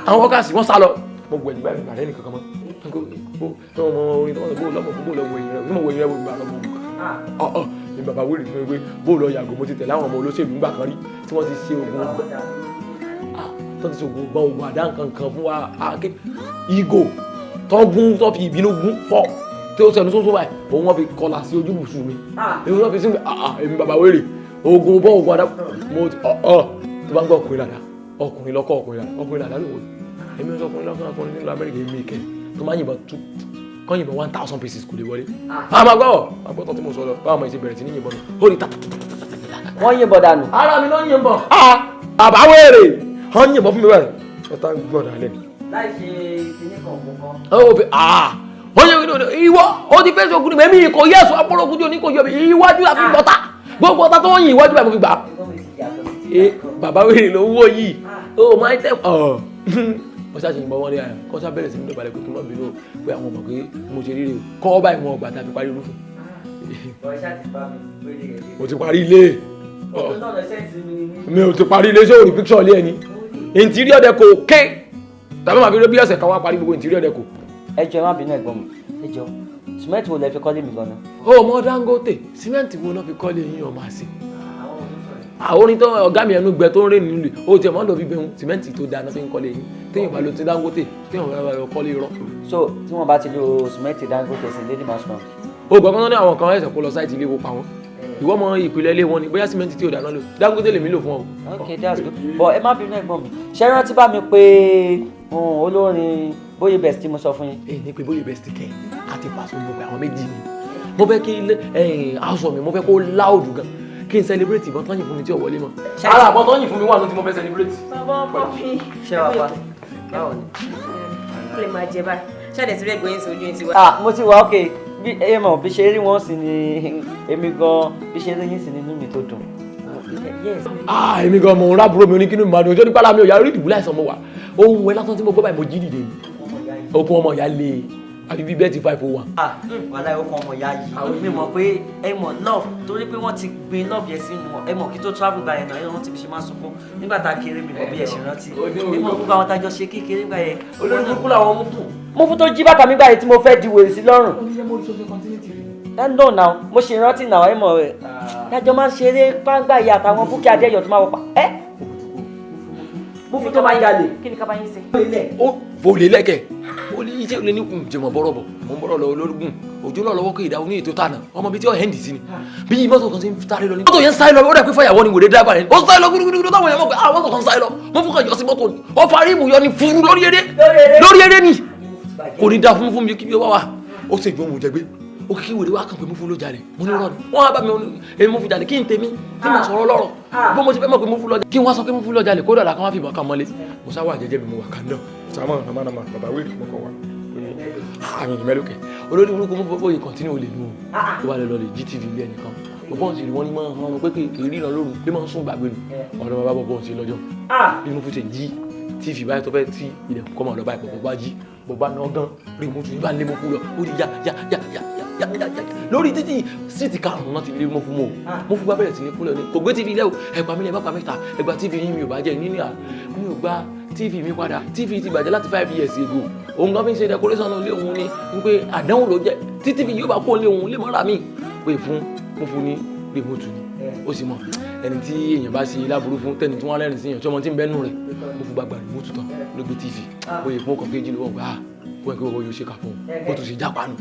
àwọn wọ́kàsì wọ́n sá lọ. mo gbẹ̀yìn báyìí nígbà rẹ̀ nìkan kan mọ́ ọmọ orin tó wọ́n lọ bó lọ wẹ̀yìn rẹ̀ mo wẹ̀yìn rẹ̀ wo ìgbà lọ́mọ ni bàbá wèrè fún mi pé bó lọ yàgò mo ti tẹ̀lé àwọn ọmọ olóṣèlú ńgbà kan rí tí wọ́n ti ṣe oògùn gbọ́n oògùn àdá nǹkan kan fún wa ìgò tó gún tó fi ìbínú gún fọ́ tí ó sẹnu sóso báyìí òun wọn fi kọlà sí ojú bùsùn mi èmi wọn fi sí èmi bàbá wèrè oògùn bọ́ oògùn àdá mo ti tó bá ń gbọ́ ọkùnrin dàda ọkùnrin lọ́kọ́ ọkùnrin dàda ló wò èmi ò sọ ọkùnrin lọ́kọ́ ọkùnrin nílùú Amẹ́ríkà èmi kẹ tó máa yìnbọn tú kọ́ yìnbọn 1000 pieces kò lè wọlé àmọ́ àgbọ̀ tí mo sọ lọ báwọn ọmọ ìṣe bẹ̀rẹ̀ sí ní yìnbọn ó ní tàtàtàtàtàtà wọ́n yìnbọn dànù. ara mi ló ń yìnbọn bàbá wèrè wọ́n yìnbọn fún mi bẹ́ẹ̀ ọ̀tá gbọ́dọ̀ alẹ́ láì ṣe kíní kan ògùn kan. wọ́n yẹ ìwọ ó ti fẹ́ sọ́kùnrin mẹ́mí kò yẹ ẹ̀sùn apọ́lọ́kùn tí o ní kò yọ mi iwájú àfi bọ́tà gbogbo ọ̀tá tó wọ́n yin iwájú àfi gbà. bàbá wèrè ló wó yìí ó máa ń tẹ̀ wọ́n ṣáà ṣe ń bọ́ wọn ní àyà kọ́ ṣáà bẹ̀rẹ̀ sí ní ìdọ̀bálẹ̀ pé kí wọ́n bínú pé àwọn ọmọ pé mo ṣe ríre kọ́ báyìí wọn ọgbà tàbí parí rúfin. mo ti parí ilé mi ò ti parí ilé ṣé o rí píkṣọ̀ ilé ẹni interior deco ké tàbí màá fi rí bí ọ̀sẹ̀ kan wá parí gbogbo interior deco. ẹ jọ̀ọ́ má bínú ẹ̀gbọ́n mi ẹ jọ̀ọ́ sìmẹ́ǹtì wo lẹ fi kọ́lé mi gan-an. ó mọ Dangote sìmẹ́ǹtì wo náà fi kọ́lé yín ọmọ àṣẹ. àwọn orin tó ọ̀gá mi ẹnu gbẹ tó ń rìn nílùú ó tiẹ̀ mọ́ lọ bí bẹ́ẹ̀ sìmẹ́ǹtì tó dáa náà fi ń kọ́lé yín téèyàn bá lo ti Dangote téèyàn bá lọ kọ́lé irọ́. so tí wọ́n bá ti lo sìmẹ́ǹtì Dangote sí lady mascom. ó gbọ́ kán ní àwọn kan ẹ̀sẹ̀ kó lọ sáìtì ilé wo pa wọn ìwọ mọ ìpìlẹ̀ ilé wọn ni bóyá sìmẹ́ǹtì tí ò dáná lò Dangote lèmi lò fún ọ. ok that's good but ẹ má bínú ẹ̀gbọ́n mi ṣé rántí bá mi pé olórin Boye Best tí mo sọ fún yín. èyí ni pé Boye Best kẹ àti Paso mo pé àwọn méjì ni mo fẹ́ kí aṣọ mi mo fẹ́ kó láòdù gan kí n celebrate ìbọn tán yìn fún mi tí ò wọlé mọ́ ara àbọ̀ tán yìn fún mi wà ní tí mo fẹ́ celebrate. bàbá kọfí ṣé wàá pa báwo ni. kí lè máa jẹ báyìí ṣáàdẹ̀ tí rẹ̀ gbóyìn sí ojú yín ti wá. mo ti wà ok bí ẹ mọ̀ bí ṣe rí wọn sí ni èmi gan bí ṣe rí yín sí ni inú mi tó dùn. èmi gan mo ń rábúrò mi oníkínú mi máa dùn ojú nípa láàmì òyà orí ìdìbò láìsàn mo wà ohun ẹ lásán tí mo gbọ́ báyìí mo jí dìde ni okun ọmọ ìyá lé àbí bí bẹ́ẹ̀ ti 501. wàhálà okun ọmọ ìyá yìí mi mọ̀ pé ẹ mọ̀ love torí pé wọ́n ti gbin love yẹn sínú ẹ mọ̀ kí tó travel gba yẹn náà ẹ rántí bí ṣe máa sunkún nígbà tá a kéré mi mọ̀ bí ẹ ṣe rántí ẹ mọ̀ gbogbo àwọn tájọ ṣe kékeré gbà yẹn. olórí kúkú làwọn mú fún. mo fún tó jí bàtà mi gbà yẹn tí mo fẹ́ di wèrè sí lọ́rùn. no now mo ṣe rántí now ẹ mọ̀ rẹ̀ tájọ máa ń ṣeré pàǹgbà yìí àtàwọn búkẹ́ adéyọ̀ tó máa wọ pa ẹ́ mo fún tó máa ń jalè. kí ni ká bá yín ṣe. ó fòlè lẹ́kẹ̀ ó ní iṣẹ́ olè ní jẹ̀mọ̀ bọ́rọ̀ bọ̀ mo ń bọ́rọ̀ lọ olórúgùn òjò náà lọ́wọ́ kó ìdáwó ní ètò tànà ọmọ bíi tí ó hẹ́ndì sí ni bí mọ́tò kan ti ń sáré lọ ní. mọ́tò yẹn ń sáré lọ ó dẹ̀ pé fàyàwọ́ ni wèrè dábàá yẹn ó sáré lọ gbúdúgbúdú táwọn èèyàn mọ̀ pé àwọn mọ́tò kan sáré lọ mo fún kan yọ sí mọ́tò ni ó farí ìmù yọ ni fúru lórí eré ni kò ní da fún mi kí bí ó wá wá ó sì gbóhùn jẹgbé ó kí wèrè wá kàn pé mú fún ló jalè mo ní rọ ni wọn á bá mi èmi mú fún jalè kí n tèmi tí mo sọ̀rọ̀ lọ́rọ̀ bó mo ti fẹ́ mọ̀ pé mú fún lọ jalè kí n wá sọ pé mú fún lọ jalè kó dọ̀là kan wá fìbọn kan mọ́lé mo sá wà jẹ́jẹ́ mi mo wà kàn náà sàmọ́ nàmánàmá bàbá wèrè mo kàn wá àmì ìmẹ́lòkè olórí burúkú mú bóyá kọ̀ntínú olè nù ó wà lọ́lẹ̀ GTV ilé ẹnìkan bọ́ọ̀sì rí wọ́n ní máa ń hàn pé kì í rí lọ lóru bí máa ń sún gbàgbé nù ọ̀dọ̀ bàbá bọ́ọ̀sì lọ́jọ́ bí mo fi ṣe jí tv báyìí tó fẹ́ tí ilẹ̀kùn kọ́ máa lọ báyìí bọ̀ bá jí bọ̀ bá náà gan remote yìí bá lé mọ́ fún lọ ó di ya lórí títí síìtì karùn-ún náà ti lé mọ́ fún mọ́ mo fún bá bẹ̀rẹ̀ sí ní kúnlẹ̀ ní kò gbé tv lẹ́wọ̀ ẹ̀pà mi lẹ́ bá pa mẹ́ta ẹgbà tv yín mi ò bá jẹ́ nínú à mi ò gba tv mi padà tv ti bàjẹ́ láti 5 years ago òun gan fi ń ṣe decoration náà lé òun ni pé àdánwò ló jẹ́ tí tv yóò bá kó lé òun lé mọ́ra mi pé mo fún ní remote ni ó sì mọ̀ ẹni tí èèyàn bá ṣe láburú fún tẹni tí wọ́n rẹ́rìn sí èèyàn tí ọmọ tí ń bẹ́nu rẹ̀ mo fún gbàgbà remote tán ló gbé tv ó yẹ fún ọkàn kéjì ló wọ̀ gbà ó yẹ kí wọ́n yóò ṣe kà fún un ó tún ṣe jápa nù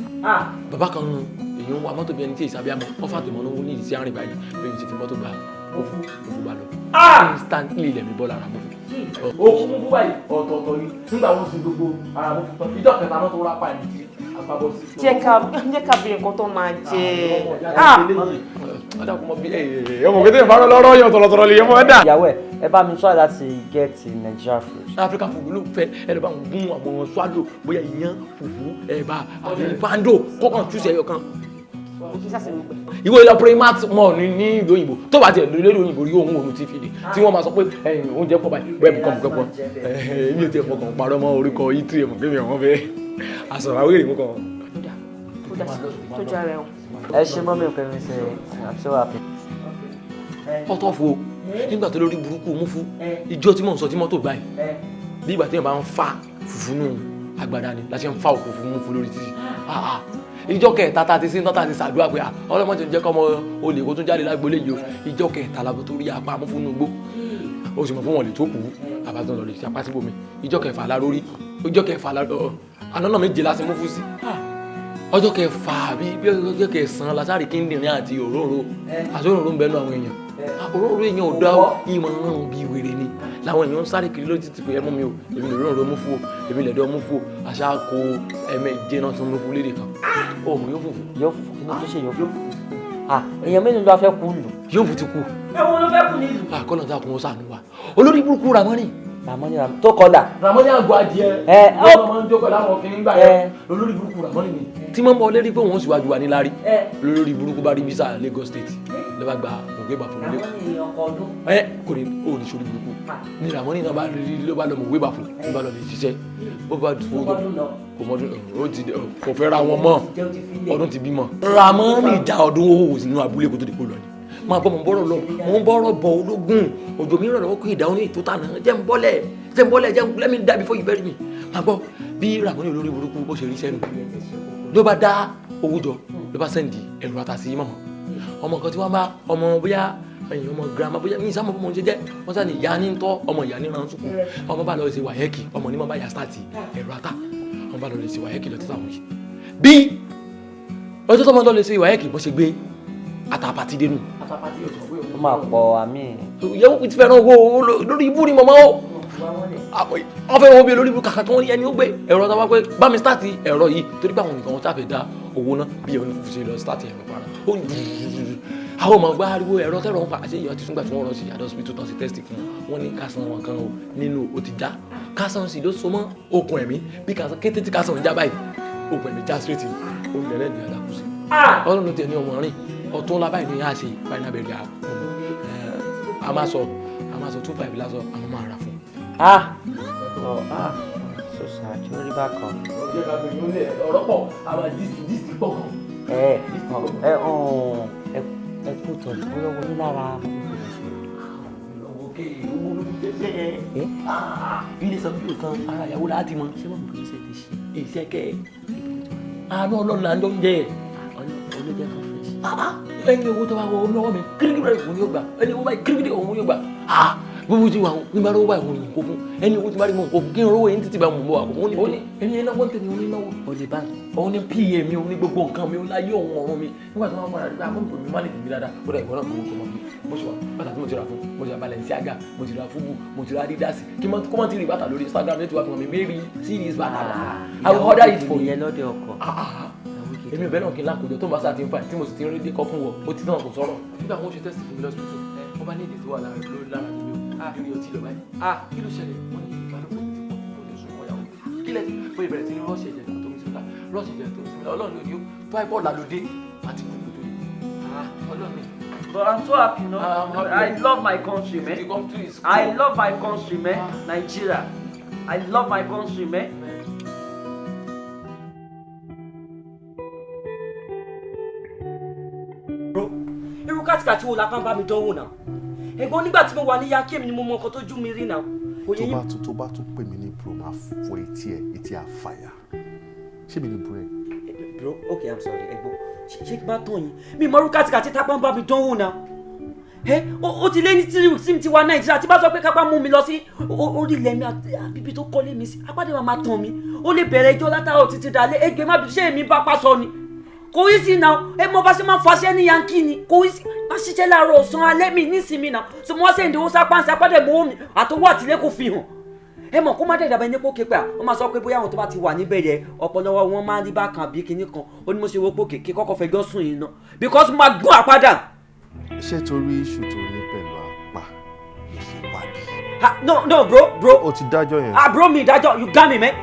bàbá kan nù èèyàn wa mọ́tò bí ẹni tí ìsàbí àmọ́ wọ́n fàtẹ̀mọ́ ní wọ́n ní ìdí sí àárín báyìí bí ẹni tí fi mọ́tò gbà ó fún bá lọ instantly ilẹ̀ mi bọ́ lára mo fi ó kún fún báyìí ọ̀tọ̀ọ̀tọ̀ ni nígbà wọn sì gbogbo ara mo fi tán ìjọ kẹta náà tó rà pa ẹni tí jẹ́ ká bí nǹkan tó máa jẹ ọmọ kẹtẹ ìbára lọ́rọ̀ yọ tọ̀lọ̀tọ̀lọ̀ lè yẹ mọ́ ẹ̀dá. ìyàwó ẹ bá mi try láti get Nigeria food. African food ló fẹ́ ẹ lọ bá wọn gún àwọn swallow bóyá iyán fùfú ẹ̀bà àbí pando kọ́kàn túṣe ẹyọ kan. ìwé ìlọ primat mall ní ìlú òyìnbó tó bá tiẹ̀ lórí òyìnbó rí ohun òun ti fi lè tí wọ́n máa sọ pé oúnjẹ pọ̀ báyìí wẹ́ẹ̀bù kọ̀ọ̀kan èmi ò tiẹ̀ fọkàn parọ́ mọ́ orúkọ ìtú ẹ̀mọ̀ pé mi ò wọ́n fẹ́ àṣàrò àwọn èrè mú kan. tó jẹ́ ara ẹ̀ o. ẹ ṣe mọ́ mi ò pẹ́ mi ṣe I'm so happy. ọtọ fo nígbà tó lórí burúkú mú fún ìjọ tí mò ń sọ tí mọ́tò gbáyìí bí ìgbà tí wọ́n bá ń fa fùfú nù agbada ni láti ń fa òkú fún mú fún lórí títì ìjọ kẹta tá a ti sí náà tá a ti ṣàdúrà pé ọlọ́mọ ti jẹ́ kọ́ ọmọ olè kó tún jáde lágbolé yìí o ìjọ kẹta la tó rí apá mú fún nù gbó o sì mọ̀ fún wọn lè tó kù àbátán lọ lè ṣe apá síbòmí ìjọ kẹfà la lórí ìjọ kẹfà la àná méje la ṣe mú fún sí ọjọ́ kẹfà bí ọjọ́ kẹsàn-án lásàrì kíndìnrín àti òróró àti òróró ń bẹnu àwọn èèyàn òróró èèyàn ò dá ìmọ̀ ràn bí wèrè ni làwọn èèyàn ń sáré kiri lójú títí pé ẹ mú mi o èmi lè òróró mú fún o èmi lè dọ́ mú fún o àṣà kó ẹ̀mẹ́jẹ náà tún mú fún lédè kan òun yóò fùfú. yóò fùfú kí ni tó ṣe yóò fùfú. èèyàn mélòó ló fẹ́ kú lù. yóò fù ti kú. ẹ wo ló fẹ́ kú nílùú. àkọlọ̀ tá a kún ó sànù wa olórí burúkú Ramoni. Ramoni tó kọlà. Ramoni àgọ́ adìẹ. ọmọ máa ń jókòó láwọn òfin gbà yẹn olórí burúkú Ramoni ni tí mo ń bọ lérí pé wọ́n sì wájú wa ní lárí lórí burúkú bá rí visa Lagos State ló bá gba òwe bàfọ̀ lé kò ní ó ní sórí burúkú ní Ramoni náà bá rí ló bá lọ mọ̀ òwe bàfọ̀ ló bá lọ lè ṣiṣẹ́ bó bá dùn kò mọdún ó ti kò fẹ́ ra wọn mọ́ ọdún ti bímọ. Ramoni já ọdún owó sínú abúlé kó tó di kó lọ ni máa bọ́ mọ̀ ń bọ́rọ̀ lọ mọ̀ ń bọ́rọ̀ bọ̀ ológun òjò mi rọ̀rọ̀ kó ìdáhùn ní ètò tànà jẹ́ ń bọ́lẹ̀ let me die before you bury me máa gbọ́ bí Ramoni olórí burúkú bó ṣe rí sẹ́nu ló bá dá owó jọ ló bá sẹ́ndì ẹ̀rù àtàsí mọ̀ ọmọ kan tí wọ́n bá ọmọ bóyá ẹ̀yìn ọmọ girama bóyá ní ìsámọ̀ fún ọmọ ṣe jẹ́ wọ́n sá ní ìyá ní tọ́ ọmọ ìyá ní ran sùkú ọmọ bá lọ ṣe wàhẹ́kì ọmọ ní mọ́ bá yà stáàtì ẹ̀rù àtà ọmọ bá lọ ṣe wàhẹ́kì lọ títà wọ̀nyí bí ọjọ́ tó máa lọ ṣe wàhẹ́kì bó ṣe gbé àtàpàtì dénú. ó máa pọ̀ àmì. ìyẹ́wò ti fẹ́ràn owó lórí ibú ni mọ̀mọ́ ó wọ́n fẹ́ wọ́n bí olórí ibú kàkà tó ní ẹni ó gbé ẹ̀rọ tó wá pé bá mi stáàtì ẹ̀rọ yìí torí pé àwọn nìkan wọn sáfẹ́ dá owó náà bí ẹ̀rọ ní fífi ṣe lọ stáàtì ẹ̀rọ para ó ní àwọn ọmọ gbá ariwo ẹ̀rọ tẹ́rọ ń fa àṣẹ ìyọ́ ti túngbà tí wọ́n rọ sí àdó hospital tán sí test fún wọn ní kásán wọn kan o nínú o ti já kásán sì ló so mọ́ okùn ẹ̀mí bí kásán kété tí kásán ń já báyìí okùn ẹ̀mí já straight omi lẹ́lẹ́ ní alákù sí ọlọ́run tẹ̀ ní ọmọ rìn ọ̀tún lábáyìí ní yáa ṣe final burial a máa sọ 25 lásọ àwọn máa rà fún. sọ̀sà tí ó rí bá kan. ọ̀rọ̀ pọ̀ àwọn díìsì pọ̀ kan. ẹ kú tọ̀jú bóyá wọlé lára. ilé sọ fún ìkan ara ìyàwó láti mọ. ṣé wọ́n mú kí n ṣe ti ṣe. iṣẹ́ kẹ́ ẹ̀ àánú ọlọ́run là ń jọ ń jẹ́ ẹ̀. olójẹ́ kan fẹ́ ṣe. ẹni owó tó bá wọ ọmọ mi kíríkírí òun yóò gbà ẹni owó báyìí kíríkírí òun yóò gbà gbogbo ti wà nígbà tó báyìí òun kò fún ẹni owó ti bá rí mọ̀ kò fún kí n rówó yẹn títí bá mọ̀ bọ̀ àkókò òun ní ẹni ẹni náwó tẹ̀lé òun ní náwó olè báyìí òun ní pa mi òun ní gbogbo nǹkan mi òun láyé òun ọ̀run mi nígbà tó wà mọ́ra nígbà mọ́ mi má lè tẹ̀mí dáadáa ó dà ìwọ́n náà gbogbo kọ́ mọ́ mi bó ṣe wà bàtà tí mo ti rà fún mo ti ra Balenciaga mo ti ra Fubu mo ti ra Adidas kí mọ́ ti rí bàtà lórí Instagram ní tiwa fún mi maybe series bàtà I will order it for you. ìyẹn lọ́dẹ ọkọ̀. èmi ò bẹ́ẹ̀ náà kí n lákòjọ tó ń bá sáà ti ń fà tí mo sì ti ń rí dé kọ́ fún wọ ó ti náà kò sọ̀rọ̀ nígbà wọn ó ṣe test fún mi lọ́sibítù wọ́n bá ní èdè tó wà lára lórí lára mi ò lórí ọtí lọ báyìí kí ló ṣẹlẹ̀ wọ́n ní ìbálòpọ̀ ti pọ̀ tó lè sùn wọ́n yàwó kí lẹ́ ó yẹ bẹ̀rẹ̀ sí ní rọ́ọ̀ṣì ẹ̀jẹ̀ tó mi síta rọ́ọ̀ṣì ẹ̀jẹ̀ tó mi síta ọlọ́run ló ní ó tó àìpọ̀ làlódé àti gbogbo tó yẹ ọlọ́run But I'm so happy, no? I love my country, man. The country is cool. I love my country, man. Nigeria. I love my country, man. Bro, irú kàtìkàtì wo la kàn bá mi dánwò náà? Ẹ̀gbọ́n nígbà tí mo wà ní Yankee mi ni mo mọ nǹkan tó jú mi rí náà. tó bá tún pè mí ní bro máa fọ etí àfàyà ṣé mi ní bro ẹ. Bro, okay, I'm sorry, ẹ̀gbọ́n. Ṣé kí bá tán yín? Mi mọ irú kàtìkàtì tápá ń bá mi dánwò náà. Ó ti lé ní tírí sí ti wá Nàìjíríà tí bá sọ pé kápá mú mi lọ sí orílẹ̀ mi àbíbí tó kọ́lé mi sí. Apádé máa tàn mí. Ó lè bẹ̀rẹ̀ ijó látàrọ̀ títí dalẹ́. Ẹgbẹ́ má bí ṣé èmi bá pásọ ni. Kò í sí náà. Mo bá ṣe máa faṣẹ́ ní Yankee ni. Kò í sí. Má ṣiṣẹ́ láàárọ̀ ọ̀sán alẹ́ mi nísìmí náà. So mo wá sẹ́yìn ìdíwọ́ sápáǹsì apádé mọ́ mi àtọwọ́ àtìlẹ́ kò fi hàn. Mọ̀ kó má dẹ̀ dàbẹ̀ ní pókè pé wọ́n máa sọ pé bóyá àwọn tó bá ti wà níbẹ̀ yẹn ọ̀pọ̀lọpọ̀ wọn máa ń rí bákan àbí kinní kan ó ní mo ṣe wo pókè kí kọ́kọ́ fẹjọ́ sùn yìí náà because mo máa gún àpádà. ṣé torí iṣu tó ní pẹ̀lú apá ló ṣe wá bí. No bro. o ti dájọ́ yẹn. Bro mi dájọ́ you got me man.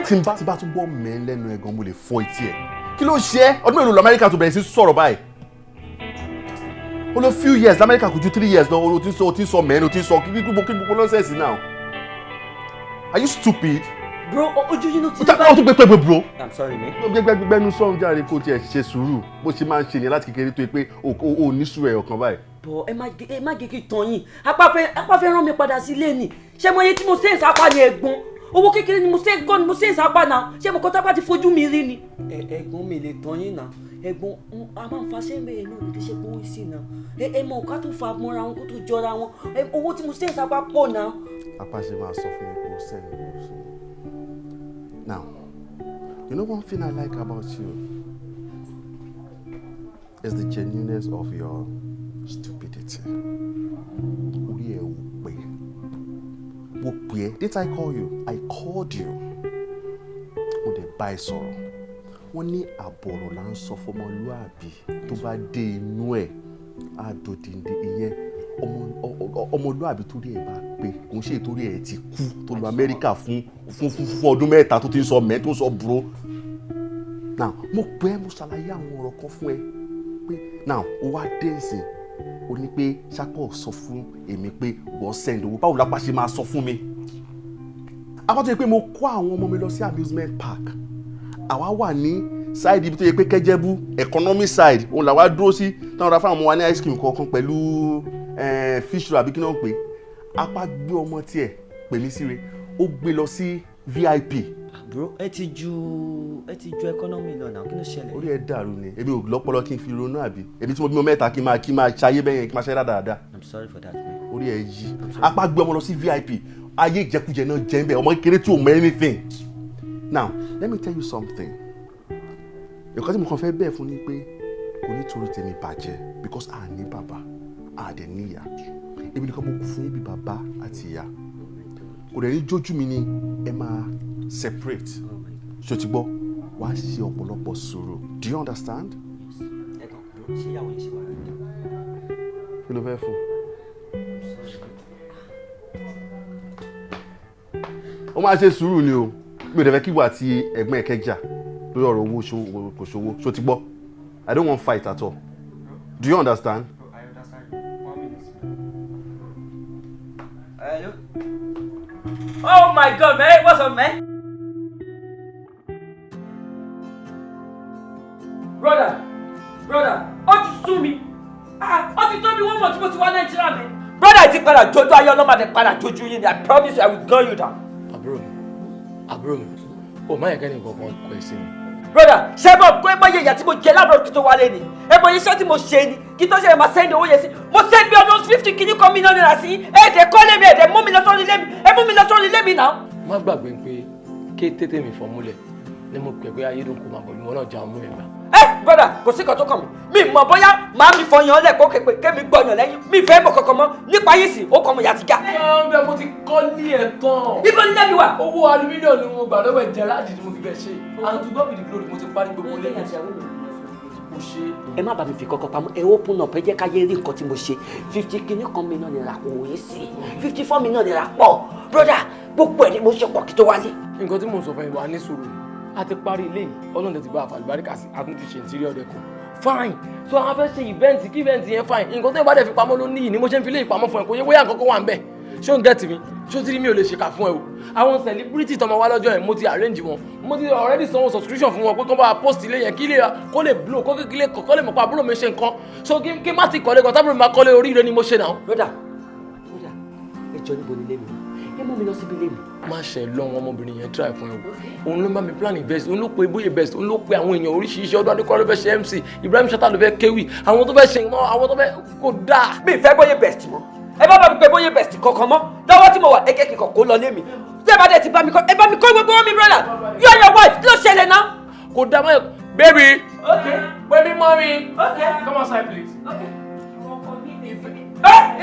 tí bá tún gbọ́ mẹ́ lẹ́nu ẹ̀ gan mo lè fọ etí ẹ̀ kí ló ṣe é ọdún mélòó lamẹ́ríkà tó bẹ̀rẹ̀ sí sọ̀rọ̀ báyìí ó lọ few years lamẹ́ríkà kò ju 3 years lọ o ti sọ mẹ́rin o ti sọ kí gbogbo nọ́ọ̀sẹ̀sì náà. Are you stupid? Bro, ojú yín ló ti bá. Ó tún pé bro. I'm sorry, man. Gbẹnu sọ̀rọ̀ jáde kó tiẹ̀ ṣe sùúrù bó ṣe máa ń ṣe ni láti kékeré tó yẹ pé o ní sùúrù ẹ̀ ọ̀kan báyìí. Bọ̀ ẹ má gé kí tán yín. Apá fẹ́ rán mi padà sílé ni. Ṣé mo yẹ tí mo ṣe ń sapá ni ẹ̀gbọ́n? Owó kékeré ni mo ṣe ń sapá náà. Ṣé mo kọ́ tápá ti fojú mi rí ni? Ẹ̀gbọ́n mi lè tán yín náà. Ẹ̀gbọ́n a máa ń fa sẹ́ńbẹ̀rẹ̀ náà kì í ṣe pé ó sì náà. Mọ̀ ká tó fa mọ́ra wọn kó tó jọra wọn. Owó tí mo ṣe ń sapá pọ̀ náà. Apá ṣe máa sọ fún mi pé ó sẹ́yìn lọ sí. Now, you know one thing I like about you is the genuineness of your stupidity. Orí ẹ̀ ò pé. Mo pè é. Did I call you? I called you. Mo dẹ̀ bá ẹ sọ̀rọ̀. Wọ́n ní àbọ̀rọ̀ là ń sọ fọmọlúàbí tó bá dé inú ẹ̀ á dòdìndé ìyẹn ọmọlúàbí torí ẹ̀ bá pé kò ń ṣe torí ẹ̀ ti kú tó lọ Amẹ́ríkà fún ọdún mẹ́ta tó ti ń sọ tó ń sọ bro. Now mo pè é mo ṣàlàyé àwọn ọ̀rọ̀ kan fún ẹ pé now ó wá dé ìsìn ó ní pé ṣápọ̀ sọ fún èmi pé wọ́n send owó báwo lápá ṣe máa sọ fún mi. Akọ́tọ̀ yẹ pé mo kó àwọn ọmọ mi lọ sí amusement park àwa wà ní side ibi tó yẹ pé Kẹ́jẹ́bú economic side òun làwa dúró sí táwọn ra fáwọn ọmọ wa ní ice cream kọ̀ọ̀kan pẹ̀lú fish roll àbí kí náà pé apá gbé ọmọ tiẹ̀ pè mí síre ó gbé lọ sí VIP. Bro ẹ ti ju economy náà náà kí ló ṣẹlẹ̀. orí ẹ dàrú ni èmi ò lọ́pọlọ kí n fi ronú àbí èmi tí mo bímọ mẹ́ta kí n máa ṣayé bẹ́yẹn kí n máa ṣe dáadáa. I'm sorry for that man. orí ẹ yí apá gbé ọmọ lọ sí VIP ayé ìjẹkújẹ náà jẹ́ ń bẹ̀ ọmọ kékeré tí ò mọ anything. Now let me tell you something. Nǹkan tí mo kàn fẹ́ bẹ́ẹ̀ fún ni pé kò ní torí tèmi bàjẹ́ because a ní bàbá a dẹ̀ níyà èmi nìkan mo kú fún yín bí bàbá àti ìyá kò dẹ̀ ní jójú mi ni ẹ máa separate ṣó ti gbọ́ wá ṣe ọ̀pọ̀lọpọ̀ sùúrù do you understand? ṣé ìyàwó yìí ṣe wà lóde. kí ló fẹ́ fún? ó máa ṣe sùúrù ni o mi ò dẹ̀ fẹ́ kí wà àti ẹ̀gbọ́n ẹ̀ kẹjà lórí ọ̀rọ̀ owó kò ṣòwò ṣó ti gbọ́ I don't want fight at all do you understand? I understand. 1 minute. Hello. Oh my God, man! What's up, man? Brother, ó ti sú mi. Ó ti tó mi wọ́n mọ̀ tí mo ti wá Nàìjíríà mi. Brother ti padà jojú ayé ọlọ́mọdé padà jojú yín ni I promise you I will gun you down. Àbúrò mi, o máa yẹ kẹ́ni kankan kọ ẹ sí mi. Brother, ṣé mo gbé mọ iye ìyà tí mo jẹ lábúrò kí tó wálé ni? Ẹ mọ iṣẹ́ tí mo ṣe ni kí tó ṣe máa send owó yẹn sí. Mo send bí ọdún 50 kìíní kan mílíọ̀nù náírà sí. Ẹ̀ẹ́dẹ̀ kọ́lé mi ẹ̀ẹ́dẹ̀ mú mi lọ sórí ilé mi. Ẹ mú mi lọ sórí ilé mi náà. Má gbàgbé pé ké tètè mi fọ́ múlẹ̀ ni mo pè pé ayédùnkù máa bọ̀ ní wọn náà já ọmú ẹ̀ gbà. Brother, kò sí kan tó kàn mí. Mi mọ̀ bóyá màá mi fọyàn lẹ̀ kó képe kémi gbọ̀yàn lẹ́yìn. Mi fẹ́ mọ̀ kankan mọ́ nípa yìí sì ó kàn mọ̀ yàtí já. Bẹ́ẹ̀ mo ti kọ́ ní ẹ̀ tán. Ibo ní lẹ́bi wà. Owó alumíníọ̀nù ni mo gbà lọ́wọ́ ẹ̀jẹ̀ láti ni mo fi bẹ̀ ṣe. And to God be the glory mo ti parí gbogbo lẹ́yìn. Mo ṣe. Ẹ má bá mi fi kọ́kọ́ pamọ́ ẹ open up ẹ jẹ́ ká yé rí nǹkan tí mo ṣe 50 kìíní kan mi náà nira kò wòye sí 54 mi náà nira pọ̀ brother gbogbo ẹ̀ ni mo ṣe pọ̀ kí tó wálé. Nǹkan tí mo sọ fún ìwà ní sùúrù a ti parí ilé yìí ọlọ́run ti bá àfàlùbáríkà sí a tún ti ṣe ìtírí ọ̀dẹ kan fine so àwọn fẹ́ ṣe event kí event yẹn fine nǹkan tó yẹ bá dẹ̀ fi pamọ́ ló níyì ni mo ṣe ń fi lé ìpamọ́ fún ẹ kò yẹ bóyá nǹkan kan wà ń bẹ̀ ṣé o ń gẹ́tì mi ṣé o ti rí mi ò lè ṣèkà fún ẹ o àwọn celebrity tọmọ wa lọ́jọ́ yẹn mo ti arrange wọn mo ti already sanwó subscription fún wọn pé kó bá post ilé yẹn kí ilé kó lè blow kó kékeré kó lè mọ̀ pa àbúrò mi ṣe nǹkan so kí má ti kọ́lé kan tábìlì máa kọ́lé oríire ni mo ṣe náà. broda ẹjọ́ níbo ni ilé mi ẹ mú mi lọ síbi ilé mi. má ṣe lọ́wọ́ ọmọbìnrin yẹn try fún ẹ o òun ló bá mi plan best òun ló pe bóyá best òun ló pe àwọn èèyàn oríṣiríṣi ọdún adékọ́ ló fẹ́ ṣe MC Ibrahim Chatta ló fẹ́ kéwì àwọn tó fẹ́ ṣe ìmọ̀ àwọn tó fẹ́ kó dáa. mi ìfẹ́ bóyá best mọ́ ẹ bá mi pé bóyá best kankan mọ́ lọ́wọ́ tí mo wà ẹ̀kẹ́ kíkọ̀ kó lọ lé mi tí ẹ bá dẹ̀ ti bá mi kọ́ ẹ bá mi kọ́ gbogbo wọn mi brother you and your wife kí ló ṣẹlẹ̀ náà. kò dá mọ́ baby. okay baby mommy. okay come outside please. okay.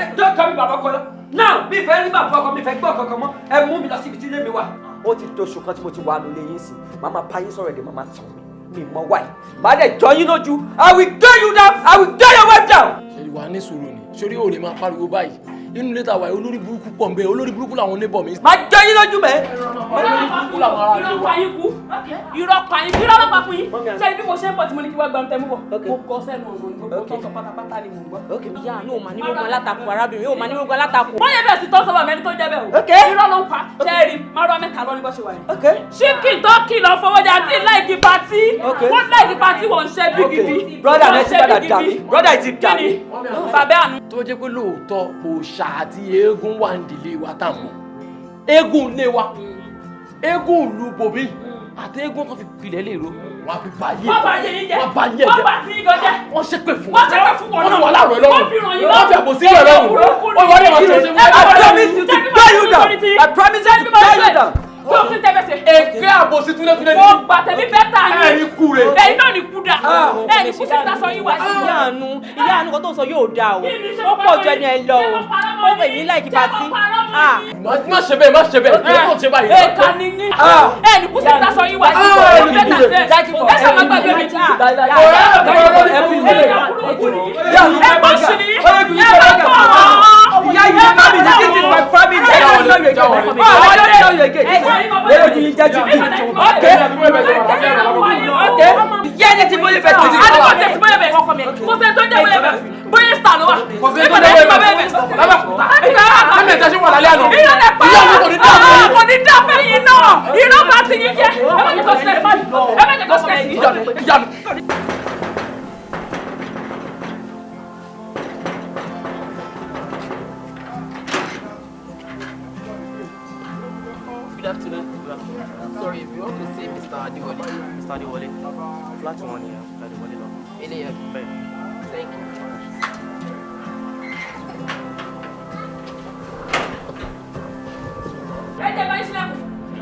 ẹ don't call me baba kọ́lá now mi fẹ́ rí bàbá ọkọ mi fẹ́ gbọ́ kankan mọ́ ẹ mú mi lọ síbi tí ilé mi wà. ó ti tó oṣù kan tí mo ti wà nílé yín sí màmá bá yín sọ̀rọ̀ èdè màmá tàn mí mọ wáyé màá dẹ̀ jọ yín lójú I will tear you down I will tear your wife down. ṣèlú wa ní sùúrù ni sórí òòlè máa pariwo báyìí inú ilé tàwa olórí burúkú pọ̀ nbẹ olórí burúkú làwọn neighbor mi. máa jọ yín lójú mẹ́. olórí burúkú làwọn ará ilé wa. irọ́ pa yín kí ló pa fún yín ṣé ibi mo ṣe ń bọ̀ tí mo ní kí wá gbà ń tẹ́ mú bọ̀ mo kọ́ sẹ́nu ọ̀nà ní gbogbo tó sọ pátápátá ni mo gbọ́. ìyá àánú ò máa ní gbogbo alátakò arábìnrin yóò máa ní gbogbo alátakò. wọ́n yẹ bẹ́ẹ̀ sí tọ́ sọ́wọ́ mẹ́ni tó jẹ́ bẹ́ẹ̀ o irọ́ ló ń pa jẹ́rìí márùn mẹ́ta lọ ní bó ṣe wà yẹn. ṣíkì tó kìlọ̀ fọwọ́jà àti láìkí patí wọ́n láìkí patí wọ́n ń ṣe bí gidi. brother mi ti padà dà mí brother ti dà mí. bàbá àánú. tó jẹ́ pé lóòótọ́ òòṣà àti eégún wà ń dìlé wa tá a mọ̀ eégún ilé wa eégún ìlú bòmí àti eégún tó fi pilẹ̀ lè ro wọn fi bá yé wọ́n bá yé yín jẹ́ wọ́n bá yé wọ́n bá sí yín gan jẹ́ wọ́n ṣépè fún wọ́n ṣépè fún wọn wọ́n ní wọ́n láàrọ̀ ẹ lọ́rùn wọ́n fi ràn yín wọ́n fi àbò sí ẹ lọ́rùn wọ́n wọ́n ní wọ́n ṣe ṣe I promise you to tear you down I promise you to tear you down. kí o fi tẹ́lẹ̀ ṣe. èké àbò sí túnlẹ̀túnlẹ̀ ní. mo gbà tẹ̀mí bẹ́tà ni. ẹ̀yin kú re. ẹ̀yin náà ní kú dà. ẹ̀yin kú sí tasọ yín wá sí. ìyá àánú kan tó sọ yóò dáa o ó pọ̀ jọ ni ẹ lọ o ó pè mí láìkí patí. má ṣe bẹ́ẹ̀ má ṣe bẹ́ẹ̀ kí ló tó ṣe báyìí. èka ni yín. ẹ̀yin kú sí tasọ yín wá sí. ẹ sábà gbàgbé mi. ẹ bọ́ sí ni ẹ bá bọ̀. ìyá yìí bá mi ní this is my family. ẹ lọ yọ yege ẹ lọ yọ yege ẹ lọ yọ jẹjú bí. okay yẹ ẹni tí bóyá bẹ tìjú. àdìgbò tẹ̀sí bóyá bẹ kò sẹ́ni tó jẹ́ bóyá bẹ bóyá star ló wà. kò sẹ́ni tó jẹ́ bóyá bẹ. ẹ̀mí ẹ̀jẹ̀ ṣe wà lálẹ́ àná. ìyá lẹ pa kò ní dá fẹ́ yín náà iná bá ti yín jẹ́ ẹ má jẹ́ kó stress ẹ má jẹ́ kó stress. Good afternoon. Sorry, if you want to see Mr. Adewale, flat 1 here, Adewale no. Any here, thank you.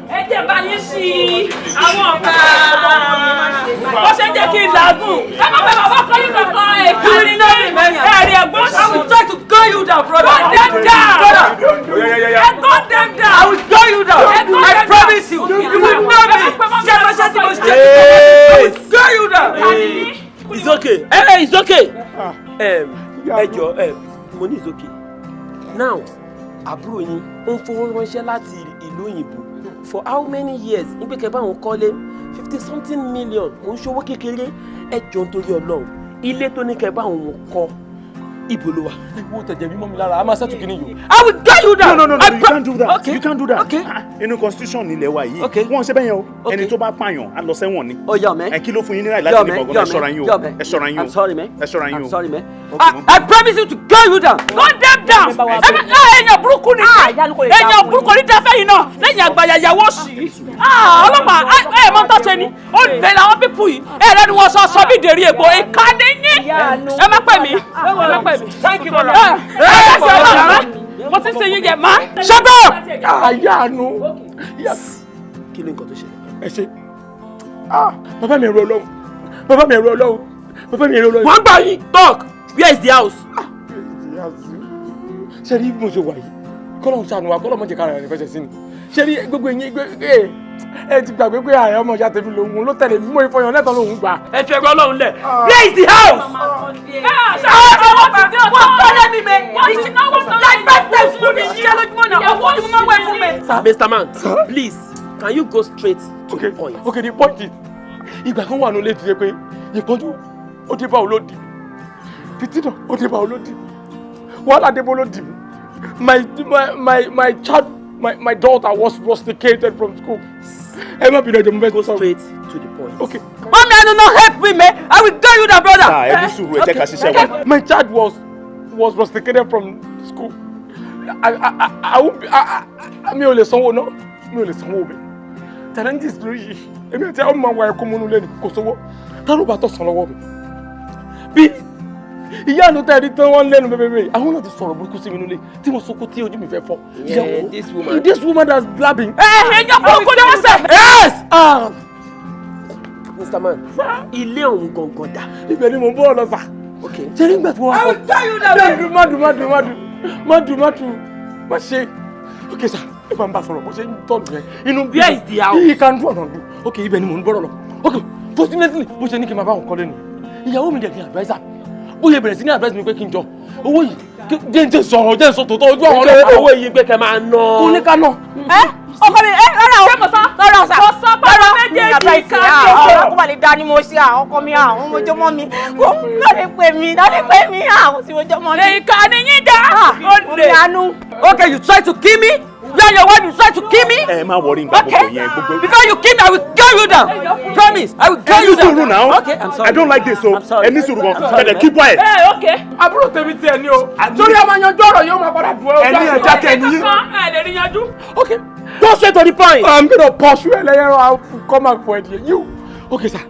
ẹ jẹ́ bá yín sí àwọn ọ̀gá ó ṣe jẹ́ kí n làágùn ẹ má fẹ́ bàbá kan yín kankan èkó ní ẹ̀rí ẹ̀gbọ́n sí. I will try to gun you down brother. Gun them down. brother. ẹ gun them down. I will gun you down. I promise you. You will know me. ṣé ẹ ṣe tí mo ṣe. I will gun you down. It's okay. Hey, it's okay. Ẹ jọ̀ọ́ mo ní it's okay. Now àbúrò yín ó ń fowó ránṣẹ́ láti ìlú òyìnbó for how many years nígbà kẹfà àwọn kọ́lé 50-something million mo ń ṣòwò kékeré ẹ jọ̀ọ́ nítorí Ọlọ́run ilé tó ní kẹfà àwọn kọ́ ibo ló wà. ìwọ tẹ̀jẹ̀ mímọ́ mi lára a máa ṣètò kìíní yìí. I will gun you down. No, you can't do that. Okay. You can't do that. Okay. Inú constitution nílẹ̀ wa yìí. Okay. Wọ́n ṣe bẹ́ẹ̀ yẹn o. Ẹni tó bá pààyàn á lọ sẹ́wọ̀n ni. Oh, yeah, man. Ẹ kí ló fún yín ní ráì láti ní bọ̀gán ẹ ṣọ́ra yín o. Ẹ ṣọ́ra yín o. I'm sorry, man. Ẹ ṣọ́ra yín o. I'm sorry, man. I promise you to gun you down. gun them down. èèyàn burúkú ni èèyàn burúkú ni dáfẹ́ yìí náà lẹ́yìn àgbàyà ìyàwó sí i. ọlọ́pàá ẹ mọ tó ṣe ni ó lè làwọn pípù yìí ẹ rẹ ni wọ́n sọ bí dèrí ègbò ìkànnì yín ẹ má pè mí ẹ má pè mí. Thank you, brother. mo ti ṣe yín jẹ má. ṣẹ́gbọ́ àyà àánú. Kí ni nǹkan tó ṣẹlẹ̀? ẹ ṣe bàbá mi ẹ̀rọ Ọlọ́run bàbá mi ẹ̀rọ Ọlọ́run bàbá mi ẹ̀rọ Ọlọ́run. wọ́n gbà yín talk where is the house. ṣe rí bí mo ṣe wà yìí kọ́lọ́hún ṣàánú wa kọ́lọ́hún mọ̀jẹ̀ kára rẹ̀ fẹsẹ̀ sí ni ṣe rí gbogbo ẹ̀yìn ẹ ti gbàgbé pé ààrẹ ọmọ ìyá tèmi lòun ló tẹ̀lé mímọ́ ìfọyàn lẹ́tọ̀ lòun gbà. ẹ fi ẹgbẹ́ Ọlọ́run lẹ̀ where is the house. wọ́n tọ́lẹ̀ mi mẹ́ like 5 times fún mi ṣiṣẹ́ lójúmọ́ náà owó ni mo máa wẹ̀ fún mi. Mr. Man, please can you go straight to the point. Okay, the point is ìgbà kan wà nílé ìdílé pé ìpọ́njú ó dé bá olódì fìtínà ó dé bá olódì wàhálà dé bá olódì my daughter was rusticated from school. ẹ má bínú ẹjọ mo fẹ́ go straight to the point. Okay. Mommy, I do not help me, man. I will tell you that, brother. ẹ ní sùúrù ẹ jẹ́ ká ṣiṣẹ́ wa. My child was rusticated from school. I won't be. Mi ò lè sanwó náà. Mi ò lè sanwó mi. Challenges ló yìí. Èmi àti àwọn ọmọ wa ẹ̀kọ́ múnú lẹ́nu kò sówó. Ta ló bá tọ̀ sàn lọ́wọ́ mi? Bí ìyá àánú tẹ́ ẹni tán wọ́n lẹ́nu bẹ́ẹ̀ àwọn náà ti sọ̀rọ̀ burúkú sí mi nílé tí mo sunkún tí ojú mi fẹ́ fọ́. This woman that's blabbing. Ẹ̀yàn burúkú ni wọ́n sẹ̀. Yes! Mr. Man, ilé ọ̀hún gangan dà. Ibẹ̀ ni mo bọ́ ọ lọ sà. Ṣé nígbà tí wọ́n wá fọ́? I will tell you that. Má ṣe. Okay sir, ẹ máa ń bá sọ̀rọ̀ bó ṣe ń tọ́nu yẹn. Inú Where is the house? He can do ọ̀nà do. Okay, ibẹ̀ ni mò ń bọ̀rọ̀ lọ. Okay, fortunately, bó ṣe ní kí n máa bá wọn kọ́lé ni. Ìyàwó mi dẹ̀ ní adviser. Bóyá bẹ̀rẹ̀ sí ní advice mi pé kí n jọ. Owó yìí jẹ́ sọ tòótọ́ ojú àwọn ọlọ́pàá. Owó yìí pé kẹ́ máa ná. Kò ní ká ná. Ọkọ mi, rárá o. Ṣé mo sọ? Rárá o sà. Mo sọ pé àwọn méjèèjì ká ṣe. Ọkọ mi lè dá ní mo ṣe ọkọ mi àwọn ọmọjọ́mọ́ mi. Kò lọ́ọ́ lè pè mí àwọn tí mo jọmọ́ mi. lè ká ní yín dá. Ó lè àánú. Okay, you try to kill me? You and your wife, you try to kill me? ẹ má worry nǹkan gbogbo yẹn gbogbo. Before you kill me, I will gun you down. Promise, I will gun you down. ẹ ní sùúrù now. Okay, I'm sorry. I don't like this so ẹ ní sùúrù gan ẹ keep quiet. Àbúrò tèmi tiẹ̀ ni o. Torí a máa yanjú ọ̀rọ̀ yóò máa padà dùn ẹ́. Ẹni ẹja tẹ̀ ní. ẹ lè rí yanjú. Okay. Go straight to the point. I'm gonna pursue ẹ lẹ́yìn ẹ̀rọ I'll come back for ẹ̀ you. Okay sir.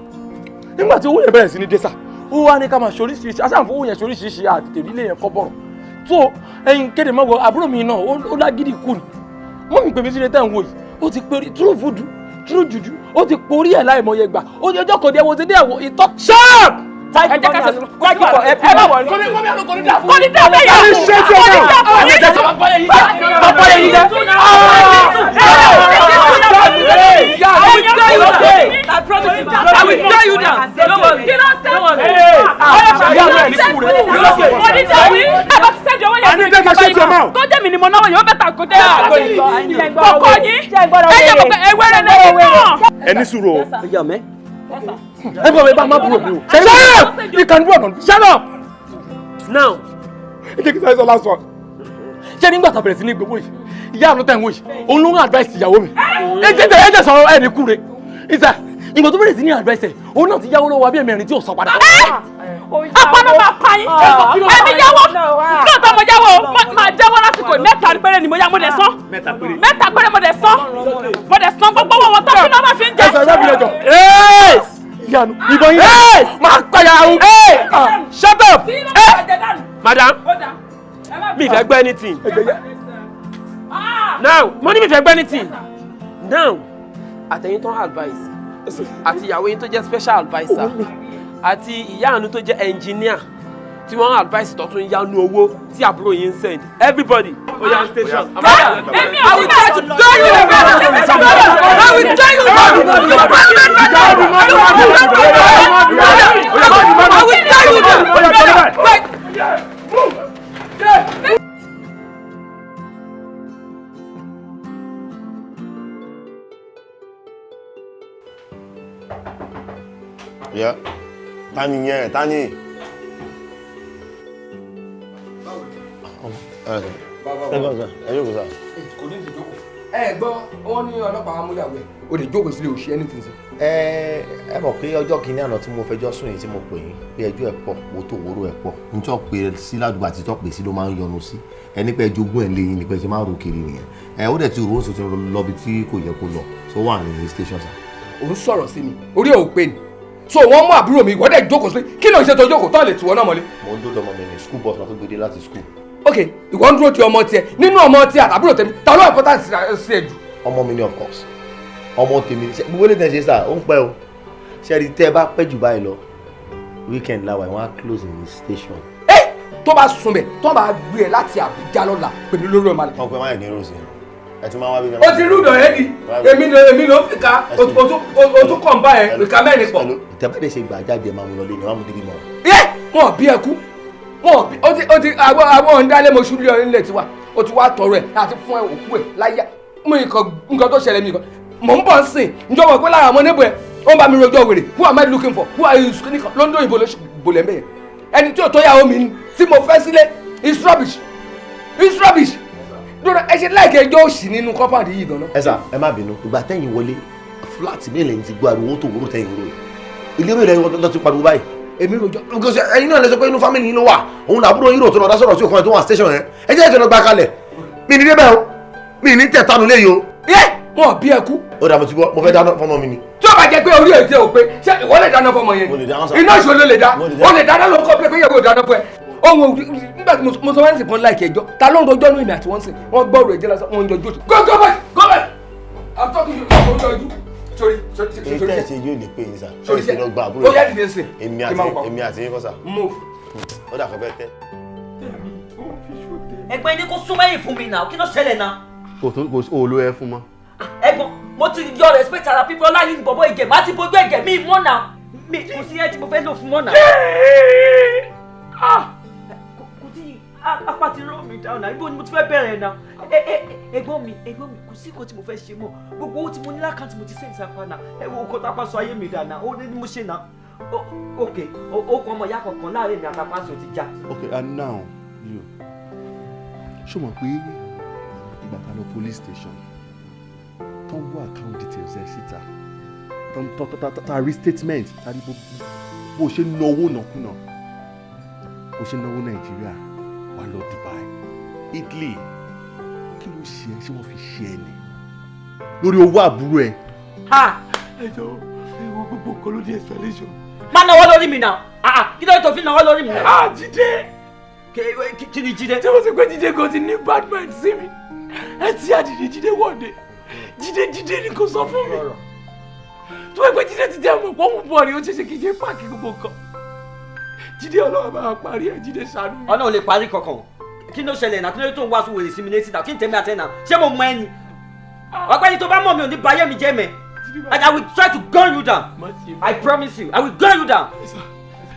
Nígbà tí owó yẹn bẹ̀rẹ̀ sí ní dé sà, ó wá ní ká máa ṣoríṣiríṣi, aṣáàfù owó yẹn ṣoríṣiríṣi àtètè nílé yẹn kọ́ bọ̀rọ̀. So ẹyin kéde máa wọ àbúrò mi náà ó lágídí kù ni. Mọ́ mi pè mí sílé tẹ̀ ń wò yìí, ó ti péré true voodoo, true juju, ó ti porí ẹ̀ láìmọye gbà, ó ní ọjọ́ kan dé wo ti dé ẹ̀wọ̀ ìtọ́ sharp. Ẹ jẹ́ ká ṣe sùn. Thank you for helping me. Kò ní dá bẹ́ẹ̀ yà. Kọ́jẹ́ mi ni mo náwó yóò bẹ́ẹ̀ ta kọ́jẹ́ ọkọ yín. Ẹ̀yẹ́ mọ̀ pé ewé rẹ̀ lẹ́yìn náà. ẹ ní sùúrù o. Ẹ bọ̀ bá má búrò mi o. Shut up! You can do it. Shut up! Now. Ẹ jẹ́ kí sáré sọ last one. Ṣé nígbà tá a bẹ̀rẹ̀ sí ní gbogbo yìí? Ìyá àánú tẹ̀ ń wò yìí. Òun ló ń advice ìyàwó mi. Ẹ jẹ́ sọ̀rọ̀ ẹ̀ ní kúre. Ìsà ìgbà tó bẹ̀rẹ̀ sí ní advice ẹ̀, òun náà ti yáwó lọ́wọ́ abí ẹ̀mẹ̀rin tí ò sọ padà. Àpamọ́ máa pa yín. Ẹni jáwọ́. Lóòótọ́ mo jáwọ́ máa jáwọ́ lásìkò mẹ́ta péré ni mo yá mo dẹ̀ san. Mẹ́ta péré mo dẹ̀ san. Mo dẹ̀ san gbogbo wọn tó kí ló máa fi ń jẹ. Ẹ sọ ẹgbẹ́ mi lẹ́jọ́. Ìyanu ìbọn yìí. Máa pàyà àwọn. Shut up. Madam, mi fẹ́ gbọ́ anything. Now, mo ní mi fẹ́ gbọ́ anything. Now, àtẹ̀yìn tán advice àti ìyàwó yín tó jẹ́ special adviser àti ìyá àánú tó jẹ́ engineer tí wọ́n advice tó tún yá nu owó tí àbúrò yín ń send everybody. Oya station. I will try to tell you. I will tell you. I will tell you. Yeah. Tani yẹn, Tani. Ẹ gbọ́, wọ́n ní ọlọ́pàá amúyàwó ẹ̀. O lè jókòó sílé òṣì anything sí. Ẹ mọ̀ pé ọjọ́ kìíní àná tí mo fẹjọ́ sùn yìí tí mo pè yín pé ẹjọ́ ẹ̀ pọ̀ wo tó wóró ẹ̀ pọ̀ nítorí pé sí ládùúgbò àti tó pè sí ló máa ń yọnu sí ẹni pé ẹjọ́gún ẹ̀ léyìn ni pé ṣe máa ń ro kiri nìyẹn. Ó dẹ̀ ti rò ó sòtún lọ́bi tí kò yẹ kó lọ tó wà ní station sa. Òun sọ̀rọ̀ sí mi, orí ẹ̀ ò pé ni. So wọ́n mú àbúrò mi wọ́n dẹ̀ jókòó sí kí ló ń ṣe tó jókòó tó lè tì wọ́n náà mọ́lé. Mo ń dúró ọmọ mi ní school bus náà tó gbé dé láti school. Ok, ìwọ ń dúró ti ọmọ tiẹ̀ nínú ọmọ tiẹ̀ àtàbúrò tèmi ta ló important sí ẹ jù. Ọmọ mi ni of course ọmọ tèmi gbogbo lè tẹ̀ ṣe sá ó ń pẹ́ o ṣe rí tẹ́ ẹ bá pẹ́ jù báyìí lọ weekend la wà wọ́n á close in the station. Ẹ tó bá sùn bẹ̀ tó bá gbé ẹ láti Àbújá lọ́la pẹ̀lú lórí ọmọ rẹ̀. ọkọ ẹ má yẹ ní rose ẹ ti máa wá bí. O ti rúdọ̀ ẹ́ di èmi ló fi ka o tún kàn bá ẹ ìka mẹ́rin pọ̀. ìtẹ̀bẹ́dẹ̀ ṣe gbà jáde máa mú lọ lé ní wàá mú débi mọ́. Yẹ wọn bí ẹ kú wọn bí o ti àwọn ọ̀ndálẹ̀ mo ṣubú lọ nílẹ̀ tiwa o ti wá tọrọ ẹ láti fún ẹ òkú ẹ láyà mú nǹkan tó ṣẹlẹ̀ mi nǹkan mò ń bọ̀ sìn njọba pé lára ọmọ níbo ẹ ó ń bá mi rojọ́ wèrè who am I looking for who are you london ìbò lẹ́ mbẹ́ yẹn ẹni tí ò tó yàwó mi tí mo fẹ́ sílé it's rubbish dúró ẹ ṣe láìkẹ́ ẹjọ́ òsì nínú kọ́pàdé yìí gan-an. ẹ sà ẹ má bínú ìgbà tẹ́yìn wọlé fúláàtì mi lẹ́yìn ti gbọ́ ariwo tó wúrò tẹ́yìn rò ilé ìwé ìlẹ́yìn tó ti pariwo báyìí. èmi rojọ́ because ẹ̀yin náà lè sọ pé inú fámìlì yín ló wà òun làbúrò yín rò tó lọ dá sọ̀rọ̀ sí òkan tó wà station yẹn ẹ jẹ́ ìjọba gba kalẹ̀ mi ní débẹ̀ o mi ní tẹ̀ tánu léyìí o. wọn bí ẹ kú. ó dà mo ti gbọ́ mo fẹ́ dáná fọmọ mi ni. tí ó bá jẹ pé orí ètè ò pé ṣé ìwọ lè dáná fọmọ yẹn iná ìṣòro lè dá ó lè dáná ló kọ́ pé yẹ kó dáná fún ẹ. ohun nígbà tí mo sọ wọ́n sì fún láìkí ẹjọ́ ta ló ń rojọ́ ní ìmì àti wọ́n sìn wọ́n gbọ́rọ̀ ẹ̀jẹ̀ lásán wọ́n ń yọjú òsì. go back I'm talking to you ọ̀hún yọjú. èyí tẹ́ ẹ̀ ṣe yóò lè pè é sà ẹ̀ ṣe lọ gba àbúrò èmi àti yín kọ́ sà ó dà kọ́ bẹ́ẹ̀ tẹ́. ẹ̀gbọ́n ẹni kò súnmọ́ yìí fún mi náà kí ló ṣẹlẹ̀ náà. kò ló ẹ fún mọ́. ẹ̀gbọ́n mo ti yọ respect ara pípọ́ láyé ní bọ̀bọ̀ ìgẹ̀ má ti bójú ẹ̀gẹ̀ mi mọ́ náà mi kò sí ẹ̀ tí mo fẹ́ lò fún mọ́ náà. kò tí apá ti rán mi dáhùn náà ibo ni mo ti fẹ́ bẹ̀rẹ̀ náà ẹ̀gbọ́n mi kò sí nǹkan tí mo fẹ́ ṣe mọ́ gbogbo owó tí mo ní lákàntì mo ti sẹ́yìn sáfà náà ẹ wo nǹkan tápá sọ ayé mi dà náà ó ní mo ṣe náà ok ó kọ ọmọ ìyá kankan láàrin mi àtàpá sí ò ti já. ok and now you ṣó mọ̀ pé ìgbà tá lọ police station tó ń wá account details ẹ̀ síta ta rí statement ta rí bó ṣe náwó nàkúnà bó ṣe náwó nàìjíríà wà lọ Dubai Italy kí ló ṣe ẹ́ ṣé wọ́n fi ṣe ẹ ni lórí owó àbúrò ẹ. ẹ jọ ewu gbogbo nǹkan ló di explanation. má náwó lórí mi náà kí ló tó fi náwó lórí mi náà. Jídé kí ni Jídé. tí mo ti pé Jídé kan ti ní bad mind sí mi ẹ ti àdìdì Jídé wọ̀de Jídé ni kò sọ fún mi tí wọ́n pẹ́ Jídé ti jẹ́ ọmọ pọ́nmù bọ̀ ni ó ṣe ṣe kí n ṣe páàkì gbogbo nǹkan Jídé ọlọ́wọ́ bá parí ẹ̀ Jídé ṣàánú mi. ọ̀nà ò lè parí kankan kí ló ṣẹlẹ̀ náà kí ló tó ń wá sùn wèrè sí mi létí náà kí n tẹ̀mí àtẹ̀ náà ṣé mo mọ ẹni ọ̀pẹ́ni tó bá mọ̀ mi ò ní bayé mi jẹ́ mẹ́ and I will try to gun you down I promise you I will gun you down.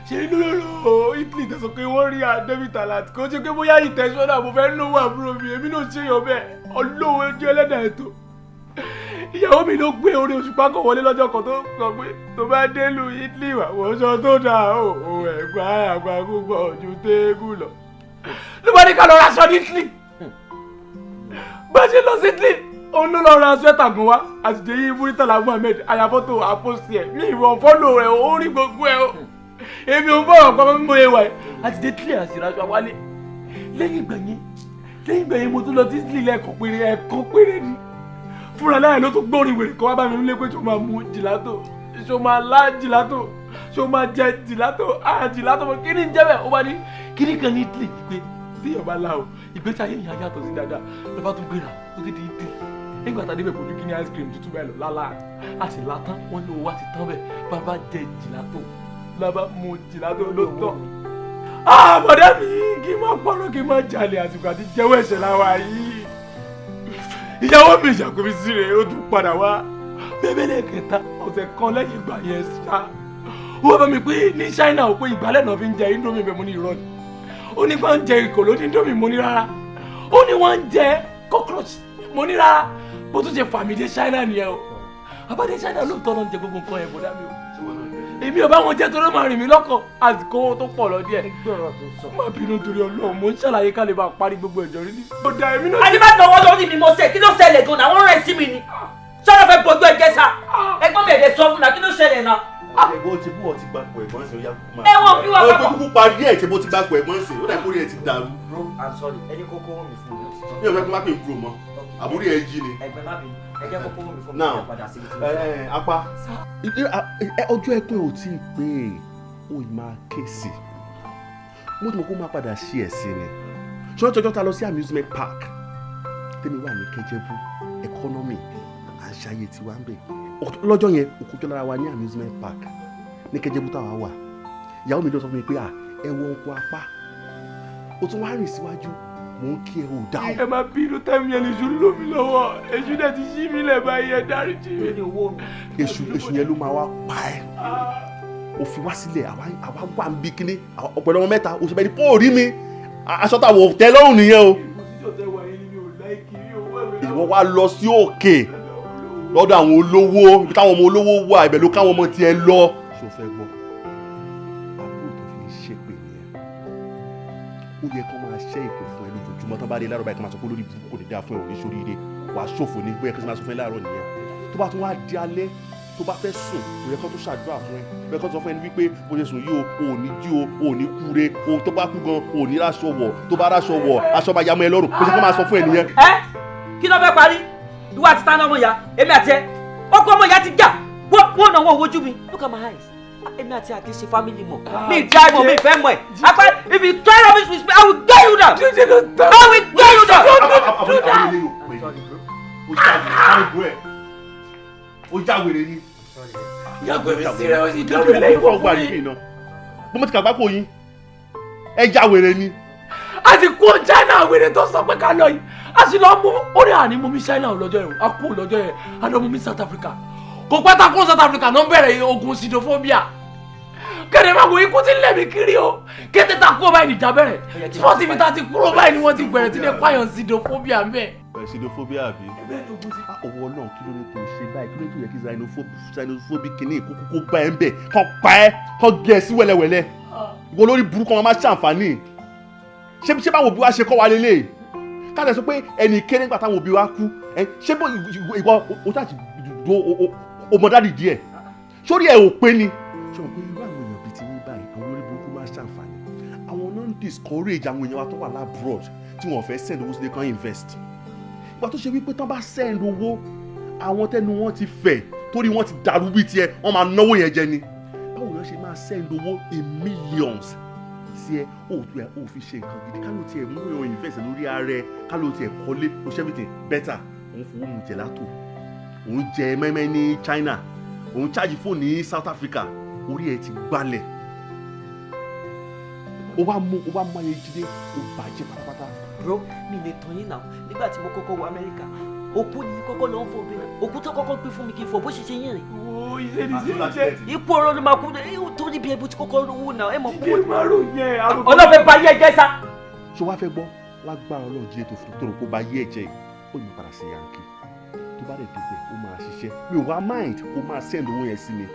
ṣe inú lọ́rọ̀ Italy tẹ̀sán pé wọ́n rí David Talat kó ṣe pé bóyá ìtẹ̀sọ́nà mo fẹ́ lówó àbúrò mi èmi náà ṣe yọ bẹ́ẹ̀ ọlọ́wọ́ ojú ẹlẹ́dà ètò ìyàwó mi ló gbé orí oṣù pákó wọlé lọ́jọ́ kan tó sọ pé tó bá délùú Italy wà wọ́n sọ tó dáa ó ẹ̀gbá àgbà gbogbo ojú téégù lọ ló bá ní ká lọ ra aṣọ ní Italy bá ṣe lọ sí Italy òun ló lọ ra swẹ́tà gùn wá àtìjẹ́ yìí Muritala Muhammed àyàfọ́tò àpòsí ẹ̀ mi ìwọ̀n fọ́lò rẹ̀ ó rí gbogbo ẹ̀ o èmi ò bọ̀rọ̀ pọ̀ mọ́ ẹwà ẹ̀ àtìjẹ́ Italy àṣìráṣọ wálé lẹ́yìn ìgbà yẹn mo tún lọ sí Italy ẹ̀ẹ̀kan péré ni fúnra náà ló tún gbórin wèrè kan wá bá mi nílé pé ṣó máa mu jìlátò ṣó máa lá jìlátò ṣó máa jẹ jìlátò mo kí ni jẹ́ bẹ́ẹ̀ ó bá ní kí ni kan ní Italy pé téèyàn bá la o ìgbésí ayé ìyá yàtọ̀ sí dáadáa ló bá tún gbéra ó ti di Italy nígbà tá a débẹ̀ fojú kí ní ice cream tuntun bẹ́ẹ̀ lọ lálá a sì la tán wọ́n ní owó àti tán bẹ́ẹ̀ bàbá jẹ jìlátò bàbá mu jìlátò ló tán. bọ̀dá mi kí n má pọ̀rọ̀ kí n má jalè àsìkò àti jẹ́wọ́ ẹ̀ṣẹ̀ láwa yìí ìyàwó mi ìṣàkóso sí rẹ̀ ó tún padà wá bẹ́ẹ̀ kẹta ọ̀sẹ̀ kan lẹ́yìn ìgbà yẹn ṣá ó bá mi pé ní China ó pé ìgbálẹ̀ náà fi ń jẹ indomie bẹ́ẹ̀ mo ní irọ́ ni ó ní wọ́n ń jẹ ìkòló ní indomie mo ní rárá ó ní wọ́n ń jẹ cockroach mo ní rárá bó tún ṣe fàmì dé China nìyẹn o àbádé China ló tọ́ ló ń jẹ gbogbo nǹkan yẹn bọ́dá mi o èmi ò bá wọn jẹ torí máa rìn mí lọ́kàn àsìkò owó tó pọ̀ lọ díẹ̀ má bínú torí Ọlọ́run mo ń ṣàlàyé ká lè bá parí gbogbo ẹ̀jọ̀ rí ní. adébá náwó lórí mi mo ṣe kí ló ṣẹlẹ̀ gan-an àwọn rẹ̀ sí mi ni sọ́dọ̀ fẹ́ bọ́jú ẹ̀jẹ̀ sá ẹgbọ́n mi ẹ̀dẹ̀ sọ fún mi kí ló ṣẹlẹ̀ náà. ẹ̀gbọ́n ti bú wọn ti gbapò ẹ̀gbọ́n ṣe ó yá kúkú máa. ẹ̀wọ̀n bí wọ́n bá kúkú parí ẹ̀ ṣe mo ti gbapò ẹ̀gbọ́n ṣe ó dà kórè ẹ̀ ti dàrú. bro I'm sorry ẹni kókó mi fún mi. mi ò fẹ́ kí n má pè bro mọ́ àbúrò ẹ̀ jí ni. ẹgbẹ́ má bínú ẹjẹ́ kókó mi fún mi now padà sí apá ọjọ́ ẹkún ò tí ì pé ó máa ké sí mo ti mọ̀ kó máa padà ṣí ẹ̀ sí ni ṣọ́ọ́ tọjọ́ ta lọ sí amusement park tèmi wà ní Kẹjẹbú economy à ń ṣayé tiwa ń bẹ̀ lọ́jọ́ yẹn òkújọ́ lára wa ní amusement park ní Kẹjẹbú táwa wà ìyàwó mi ló sọ fún mi pé ẹ wọ oko apá o tún wá rìn síwájú mò ń kí ẹ ò dáhùn. ẹ máa bínú tẹ́mi ẹni èṣù ló mi lọ́wọ́ èṣù dẹ̀ ti ṣí mi lẹ̀ báyìí ẹ dárí jì mí. èṣù yẹn ló máa wá pa ẹ o fi wá sílẹ̀ àwa wà ń bí kíní ọ̀pọ̀lọpọ̀ ọmọ mẹ́ta o ṣe bẹ́ẹ̀ ni kó o rí mi aṣọ táwọn tẹ́ lọ́rùn nìyẹn o. ìwọ wá lọ sí òkè lọ́dọ̀ àwọn olówó ibi táwọn ọmọ olówó wà ibẹ̀ ló káwọn ọmọ tiẹ̀ lọ. ṣé o fẹ́ gbọ́ àbúrò tó fi ń ṣépè nìyẹn ó yẹ kó máa ṣẹ́ ìpè fún ẹ lójoojúmọ́ tó bá dé láàárọ̀ báyìí kó máa sọ pé lórí burúkú kò ní dáa fún ẹ ò ní ṣoríire wàá ṣòfò ní bóyá kó máa sọ fún ẹ láàárọ̀ nìyẹn tó bá tún wá di alẹ́ tó bá fẹ́ sùn kò yẹ kó tó ṣàdúrà fún ẹ bẹ́ẹ̀ kó tó sọ fún ẹ ní wípé bó ṣe sùn yìí o ò ní jí o ò ní kúre o tó bá kú gan ò ní ráṣọ wọ̀ tó bá ráṣọ wọ̀ aṣọ máa ya mọ́ ẹ lọ́rùn bó ṣe kó máa sọ fún ẹ nìyẹn. ẹ kí ló fẹ́ parí ìwọ àti tani ọmọ ìyá èmi àti ẹ ọkọ ọmọ ìyá ti jà wọ́n náà wọ́n wojú mi look at my eyes èmi àti àkè ṣe family mọ̀ mi ìjà ìmọ̀ mi ìfẹ́ mọ̀ ẹ̀ apá if you try rubbish with me I will get you down I will get you down. ó jáwèrè ni. yàgò mi sí rẹ o sì dọ́dọ̀ lẹ́yìn fún mi. bó mo ti kàgbá kó yín ẹ jáwèrè ni. a ti kú China wèrè tó sọ pé ká lọ yìí a sì lọ mú ó ní àní mú mi China lọ́jọ́ yẹn a kú lọ́jọ́ yẹn a lọ mú mi South Africa kò pẹ́ ta kó South Africa náà bẹ̀rẹ̀ ogun sidophobia kẹ́ni máa wo ikú tí ń lẹ̀ mí kiri o kété ta kú báyìí nìjà bẹ̀rẹ̀ Sport TV ta ti kúrò báyìí ni wọ́n ti bẹ̀rẹ̀ tí lè pààyàn sidophobia mẹ́. sidophobia àbí ọwọ́ náà kí ló ní tó ṣe báyìí kí ló ní tó yẹ kí xenophobic kìíní ìkókó kó bá ẹ ń bẹ̀ kán pa ẹ́ kán gẹ̀ ẹ́ sí wẹ́lẹ́wẹ́lẹ́ ìwọ lórí burúkú wọn máa ṣàǹfààní ṣé báwo bí wàá ṣe kọ́ wa lélẹ̀ káàtà sọ pé ẹnì kéré nígbà táwọn òbí wa kú ṣé bó ìwọ o ṣáà ti do ọmọdádì díẹ̀ sórí ẹ̀ ò pé ni. ṣé o pé irú àwọn èèyàn bíi ti ní báyìí àwọn olórí burúkú máa ṣàǹfààní àwọn náà ń discourage àwọn èèyàn wa tó wà lábroad tí wọ́n fẹ́ send owó sílé kan invest ìgbà tó ṣe wípé tán bá send owó àwọn tẹnu wọn ti fẹ̀ torí wọ́n ti dàrú bíi tiẹ̀ wọ́n máa náwó yẹn jẹ ni báwo ni wọ́n ṣe máa send owó in millions sí ẹ ó fi ṣe nǹkan gidi kálò tiẹ̀ mú èèyàn invest lórí ààrẹ kálò tiẹ̀ kọ́lé ó ṣe everything better òun fowó mu gelato òun jẹ mẹ́mẹ́ ní China òun charge fóònù ní South Africa orí ẹ ti gbalẹ̀ ó wá mú ayé jíde ó bàjẹ́ pátápátá. bro mi lè tàn yín náà nígbà tí mo kọ́kọ́ wọ Amẹ́ríkà òkú ni kọ́kọ́ lọ́n fò bí òkú tó kọ́kọ́ gbé fún mi kí n fò bó ṣe ṣe yín rìn. o ìṣe ní ṣe ipò ọ̀rọ̀ ló máa kú tó níbi ẹbí tí kọ́kọ́ wù náà ẹ mọ̀ kú. ìgbé ọlọ́fẹ́ bá yé ẹ̀jẹ̀ sá. ṣé wàá fẹ́ gbọ́ lágbára Ọlọ́run jíde tó rò kó bá yé ẹ̀jẹ̀ yìí ó yí padà sí yankee tó bá dẹ̀ débẹ̀ ó máa ṣiṣẹ́ mi ò wá mind ó máa send owó yẹn sí mi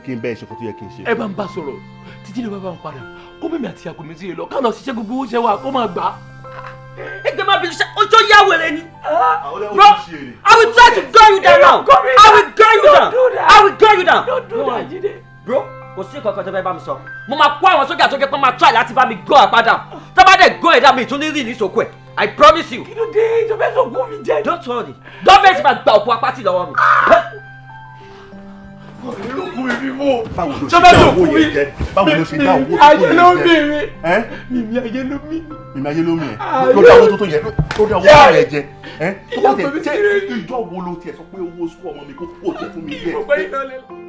kí n bẹ́ẹ̀ ṣe kó tó yẹ kí n ṣe. ẹ bá ń bá sọ̀rọ̀ títí lè bá ń padà kó mímí àti ìyàgò mi sí i lọ ká lọ ṣiṣẹ́ gbogbo oúnjẹ wa kó máa gbà á. ẹgbẹ́ máa bí ojú yá wẹ̀rẹ̀ ni. bro I will try to gun you down now I will gun you down I will gun you down. don't do that Jídé. bro kò sí nǹkan kan tó fẹ́ bá mi sọ mo máa kó àwọn sójà tó jẹ́ pé máa try láti bá mi gọ́ àpadà tó bá dẹ̀ gọ́ ẹ̀dá mi tún ní rí ní ìsòkò ẹ̀ I promise you. kí ló dé ìjọba ẹ̀ sọ̀kú mi jẹ́. don't worry gọ́ọ̀mẹ̀ntì máa gba òkú apátì lọ́wọ́ mi. olùkú mi bí mo. báwo ló ṣe dá owó yẹn jẹ báwo ló ṣe dá owó tó yẹn jẹ. ayé ló mi mímí ayé ló mi. mímí ayé ló mi ẹ ló dá owó tó yẹ ló dá owó yẹn jẹ tó bá tẹ ìjọ wo ló tiẹ̀ sọ pé owó sùn ọmọ mi kó kó tẹ fún mi yẹ.